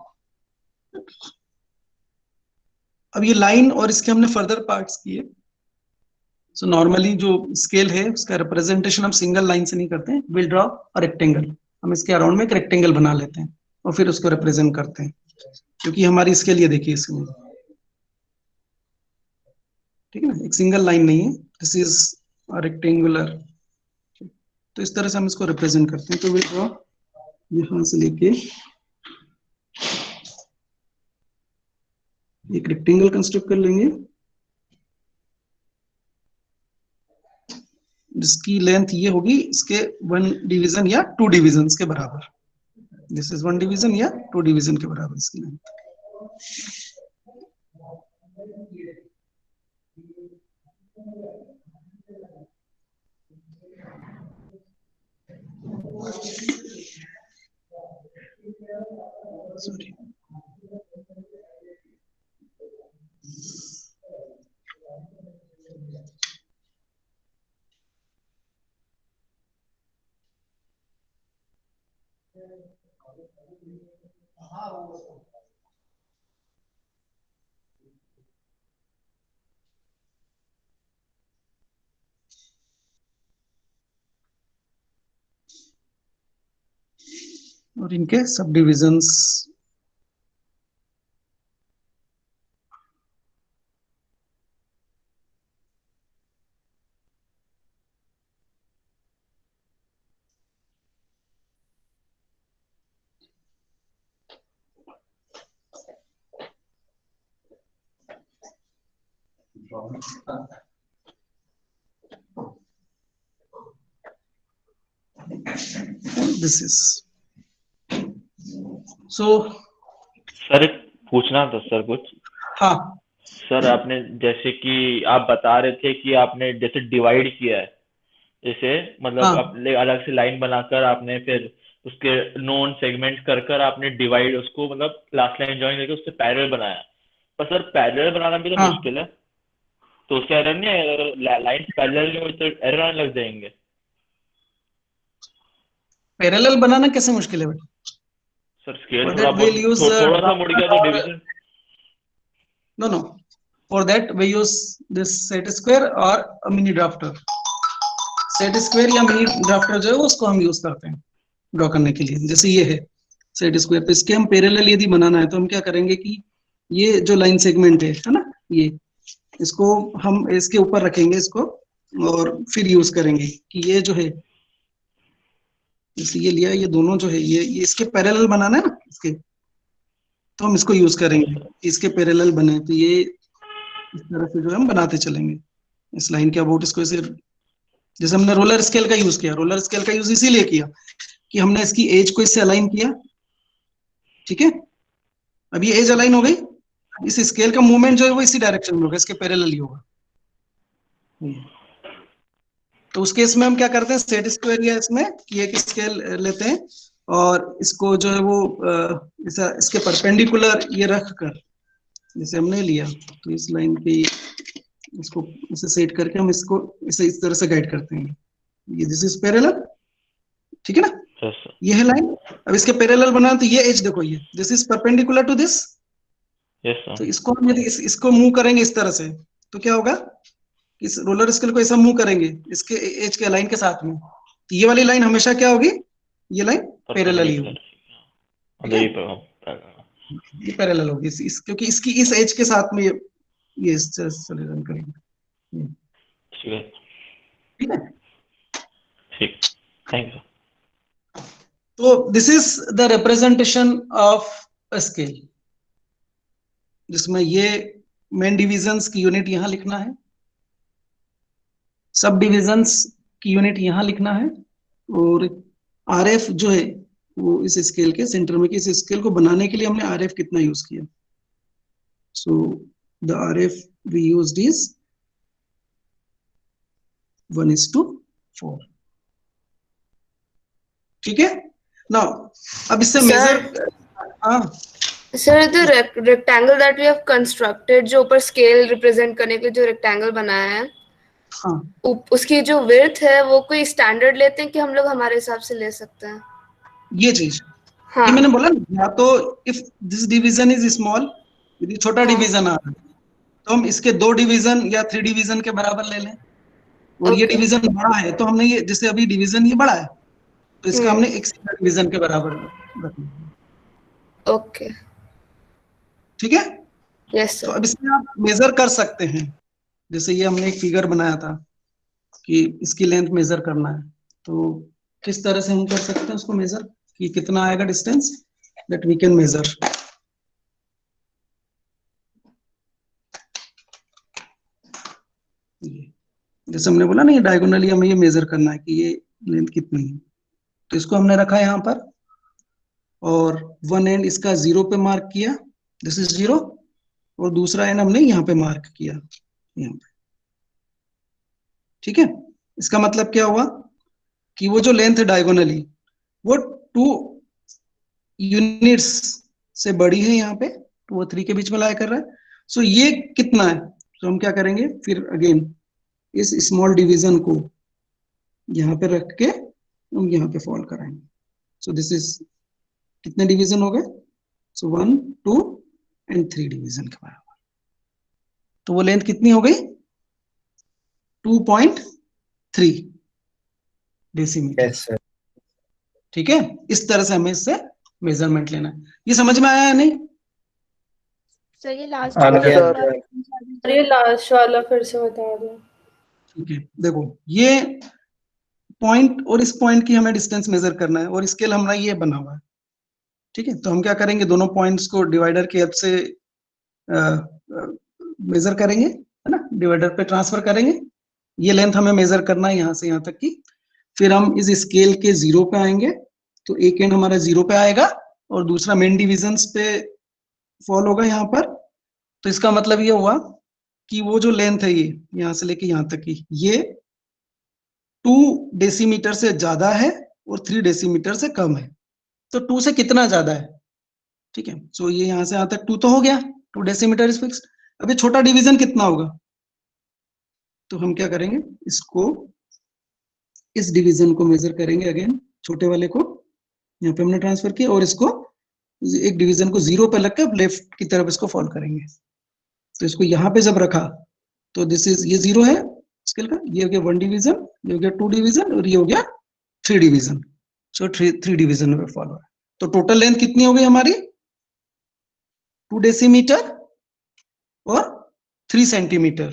अब ये लाइन और इसके हमने फर्दर पार्ट्स किए। सो नॉर्मली जो स्केल है उसका रिप्रेजेंटेशन हम सिंगल लाइन से नहीं करते हैं, विल ड्रॉ अ रेक्टेंगल, हम इसके अराउंड में एक रेक्टेंगल बना लेते हैं और फिर उसको रिप्रेजेंट करते हैं, क्योंकि हमारी स्केल ये देखिए इसमें, ठीक है ना, एक सिंगल लाइन नहीं है, दिस इज रेक्टेंगुलर। तो इस तरह से हम इसको रिप्रेजेंट करते हैं। तो विल ड्रॉ यहां से लेके एक रेक्टेंगल कंस्ट्रक्ट कर लेंगे जिसकी लेंथ ये होगी इसके 1 डिवीजन या 2 डिवीजन के बराबर। दिस इज 1 डिवीजन या 2 डिवीजन के बराबर इसकी लेंथ। सॉरी, और इनके सब divisions this is so sir एक पूछना था सर कुछ। हाँ सर आपने जैसे कि आप बता रहे थे कि आपने जैसे डिवाइड किया है इसे, मतलब हाँ। आपने अलग से लाइन बनाकर आपने फिर उसके नोन सेगमेंट कर कर आपने डिवाइड उसको मतलब लास्ट लाइन ज्वाइन करके उससे पैरेलल बनाया। पर सर पैरेलल बनाना भी तो हाँ। मुश्किल है, तो उसका एरर नहीं है? अगर लाइन पैरेलल नहीं हो तो एरर आने लग जाएंगे। पैरेलल बनाना कैसे मुश्किल है बेटा? सर स्केल For थोड़ा that we'll use बहुत थोड़ा सा मुड़ गया तो drafter or- division. No. For that we use this set square or a mini drafter. Set square या mini drafter जो है उसको हम यूज करते हैं ड्रॉ करने के लिए। जैसे ये है सेट स्क्वायर, तो इसके हम पैरेलल यदि बनाना है तो हम क्या करेंगे कि ये जो लाइन सेगमेंट है ना, ये इसको हम इसके ऊपर रखेंगे इसको, और फिर यूज करेंगे कि ये जो है जैसे ये लिया, ये दोनों जो है ये इसके पैरेलल बनाना है ना इसके, तो हम इसको यूज करेंगे। इसके पैरेलल बने तो ये इस तरह से जो है हम बनाते चलेंगे इस लाइन के अबाउट इसको ऐसे। जैसे हमने रोलर स्केल का यूज किया, रोलर स्केल का यूज इसीलिए किया कि हमने इसकी एज को इससे अलाइन किया, ठीक है। अब ये एज अलाइन हो गई, इस स्केल का मूवमेंट जो है वो इसी डायरेक्शन में होगा, इसके पैरेलल ही होगा। तो उस केस में हम क्या करते हैं, सेट स्क्वायर या इसमें कि एक स्केल लेते हैं और इसको जो है वो इसके परपेंडिकुलर ये रख कर, जैसे हमने लिया तो इस लाइन पे इसको इसे सेट करके हम इसको इसे इस तरह से गाइड करते हैं। ये दिस इज पैरेलल, ठीक है ना, यस सर। ये है लाइन। अब इसके पैरेलल बनाना तो ये एज देखो, ये this is perpendicular to this. Yes तो सर। इसको हम यदि इसको मूव करेंगे इस तरह से तो क्या होगा, इस रोलर स्केल को ऐसा मूव करेंगे इसके एज के लाइन के साथ में, तो ये वाली लाइन हमेशा क्या होगी, ये लाइन पैरेलल ही होगी, ये पैरेलल होगी क्योंकि इसकी इस एज के साथ में ये इस तरह से रन करेंगे, ठीक है। ठीक, थैंक यू। तो this is the representation of a scale, जिसमें ये मेन डिविजन्स की यूनिट यहां लिखना है, सब डिविजन्स की यूनिट यहां लिखना है, और आरएफ जो है वो इस स्केल के सेंटर में, कि इस स्केल को बनाने के लिए हमने आरएफ कितना यूज किया। So the RF we used is 1:4, ठीक है। नाउ अब इससे Sir. मेजर, हाँ sir the rectangle that we have constructed, जो ऊपर स्केल रिप्रेजेंट करने के लिए जो रेक्टेंगल बनाया है, हाँ, उसकी जो विड्थ है वो कोई स्टैंडर्ड लेते हैं कि हम लोग हमारे हिसाब से ले सकते हैं? ये चीज हाँ ये मैंने बोला ना, या तो if this division is small, यदि छोटा हाँ। डिवीजन आ रहा है तो हम इसके 2 डिवीजन या 3 डिवीजन के बराबर ले लें, और ये Okay. डिवीजन बड़ा है तो हमने ये, जैसे अभी डिवीजन ये बड़ा है तो इसका हम्म। हमने एक डिवीजन के बराबर रखना, ओके, ठीक है। यस तो सर। अब इसमें आप मेजर कर सकते हैं, जैसे ये हमने एक फिगर बनाया था कि इसकी लेंथ मेजर करना है, तो किस तरह से हम कर सकते हैं उसको मेजर, कि कितना आएगा distance that we can measure. जैसे हमने बोला ना, ये डायगोनली हमें ये मेजर करना है कि ये लेंथ कितनी है, तो इसको हमने रखा यहाँ पर, और वन एंड इसका 0 पे मार्क किया, दिस इज 0, और दूसरा एंड हमने यहाँ पे मार्क किया, यहाँ पे, ठीक है। इसका मतलब क्या हुआ कि वो जो लेंथ है डायगोनली वो 2 यूनिट्स से बड़ी है यहाँ पे, तो वो 3 के बीच में लाया कर रहा है। सो ये कितना है, तो हम क्या करेंगे फिर अगेन इस स्मॉल डिवीजन को यहाँ पे रख के हम यहाँ पे फॉल्ट कराएंगे। सो दिस इज कितने डिवीजन हो गए? सो 1 2 एंड 3 डिवीजन के बराबर। तो वो लेंथ कितनी हो गई? 2.3 डेसीमीटर। Yes, sir. ठीक है, इस तरह से हमें इससे मेजरमेंट लेना है। ये समझ में आया या नहीं? सर ये लास्ट आ गया, वाला sir. और ये लास्ट वाला फिर से बता दो। ठीक है, देखो ये पॉइंट और इस पॉइंट की हमें डिस्टेंस मेजर करना है और स्केल हमारा ये बना हुआ है। ठीक है, तो हम क्या करेंगे, दोनों पॉइंट्स को डिवाइडर की हेल्प से मेजर करेंगे, है ना, डिवाइडर पे ट्रांसफर करेंगे। ये लेंथ हमें मेजर करना है यहाँ से यहाँ तक की। फिर हम इस स्केल के 0 पे आएंगे, तो एक एंड हमारा 0 पे आएगा और दूसरा मेन डिविजन्स पे फॉल होगा यहाँ पर। तो इसका मतलब ये हुआ कि वो जो लेंथ है ये यहाँ से लेके यहाँ तक की, ये 2 डेसीमीटर से ज्यादा है और 3 डेसीमीटर से कम है। तो 2 से कितना ज्यादा है? ठीक है, सो ये यहाँ से यहाँ तक 2 तो हो गया, 2 डेसीमीटर इज फिक्स्ड। अब ये छोटा डिवीजन कितना होगा? तो हम क्या करेंगे, इसको इस डिवीजन को मेजर करेंगे, अगेन छोटे वाले को यहाँ पे हमने ट्रांसफर किया और इसको एक डिवीजन को 0 पे लग के लेफ्ट की तरफ इसको फॉल करेंगे। तो इसको यहाँ पे जब रखा तो दिस इज, ये 0 है स्केल का, ये हो गया 1 डिवीजन, ये हो गया 2 डिवीजन और ये हो गया 3 डिवीजन। सो 3 डिवीजन में फॉल हुआ। तो टोटल लेंथ कितनी हो गई हमारी? 2 डेसीमीटर और 3 सेंटीमीटर।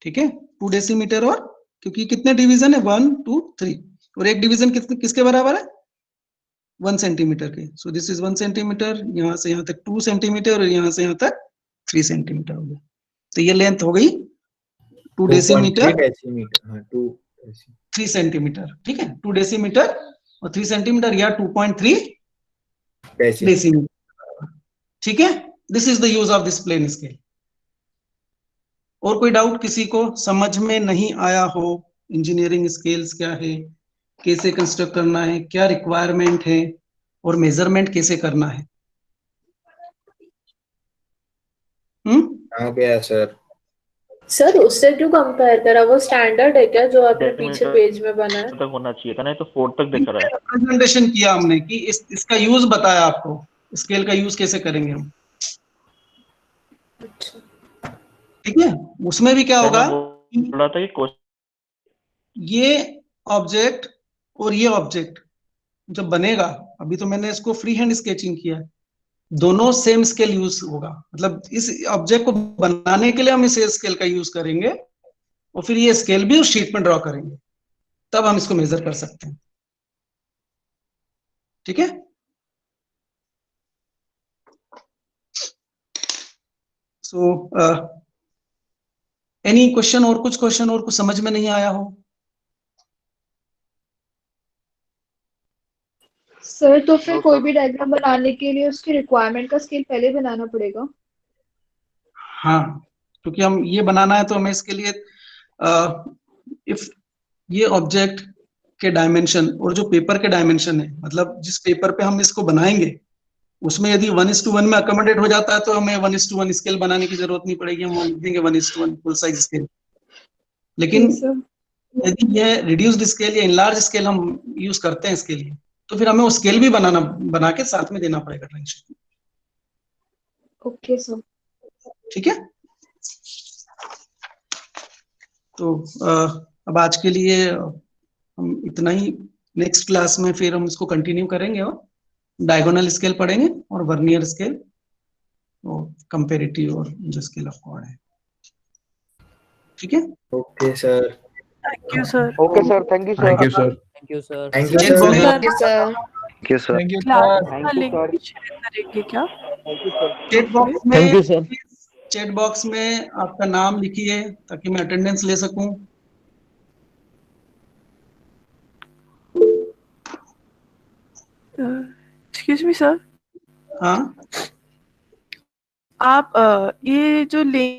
ठीक है, 2 डेसीमीटर और, क्योंकि कितने डिवीजन है, 1 2 3, और एक डिवीजन किसके बराबर है? 1 सेंटीमीटर के। सो दिस इज 1 सेंटीमीटर, यहाँ से यहाँ तक 2 सेंटीमीटर और यहाँ से यहाँ तक 3 सेंटीमीटर हो गया। तो ये लेंथ हो गई 2 डेसीमीटर, 2.3 डेसीमीटर, हाँ 2 3 सेंटीमीटर। ठीक है, 2 डेसीमीटर और 3 सेंटीमीटर या 2.3 डेसीमीटर। ठीक है, this is the use of this plane scale. और कोई डाउट किसी को समझ में नहीं आया हो? इंजीनियरिंग स्केल्स क्या है, कैसे कंस्ट्रक्ट करना है, क्या रिक्वायरमेंट है और मेजरमेंट कैसे करना है? आ गया सर। सर उससे क्यों कंपेयर करा? वो स्टैंडर्ड है क्या जो आपने पीछे पेज में बना है? तक होना चाहिए था, नहीं तो 4 तक दिख रहा है। प्रेजेंटेशन किया हमने कि इसका यूज बताया आपको, स्केल का यूज कैसे करेंगे हम। अच्छा, ठीक है, उसमें भी क्या होगा, बोल रहा था कि क्वेश्चन ये ऑब्जेक्ट और ये ऑब्जेक्ट जब बनेगा, अभी तो मैंने इसको फ्री हैंड स्केचिंग किया है, दोनों सेम स्केल यूज होगा। मतलब इस ऑब्जेक्ट को बनाने के लिए हम इस स्केल का यूज करेंगे और फिर ये स्केल भी उस शीट में ड्रॉ करेंगे, तब हम इसको मेजर कर सकते हैं। ठीक है, सो एनी क्वेश्चन, और कुछ क्वेश्चन और कुछ समझ में नहीं आया हो? सर तो फिर कोई भी डायग्राम बनाने के लिए उसकी रिक्वायरमेंट का स्केल पहले बनाना पड़ेगा? हाँ, क्योंकि हम ये बनाना है तो हमें इसके लिए इफ ये ऑब्जेक्ट के डायमेंशन और जो पेपर के डायमेंशन है, मतलब जिस पेपर पे हम इसको बनाएंगे उसमें यदि 1:1 में अकोमोडेट हो जाता है तो हमें 1:1 स्केल बनाने की जरूरत नहीं पड़ेगी, हम लिख देंगे 1:1 फुल साइज स्केल। लेकिन यदि यह रिड्यूस्ड स्केल या इनलार्ज स्केल हम यूज करते हैं इसके लिए, तो फिर हमें वो स्केल भी बना के साथ में देना पड़ेगा ड्राइंग शीट में। Okay sir. ठीक है, तो अब आज के लिए हम इतना ही। नेक्स्ट क्लास में फिर हम इसको कंटिन्यू करेंगे और डायगोनल स्केल पढ़ेंगे और वर्नियर स्केल और कंपैरेटिव और जो स्केल ऑफ कॉर्ड है। ठीक है, okay sir. Thank you sir. Okay sir, thank you sir. Thank you sir. Thank you sir. Thank you Check box- sir. Thank you sir. Class का Thank you, link sir. Share करेंगे क्या? Thank you sir. Chat box thank you में, sir. Chat box में आपका नाम लिखिए ताकि मैं अटेंडेंस ले सकूं। एक्सक्यूज मी सर, हाँ, आप ये जो लिंक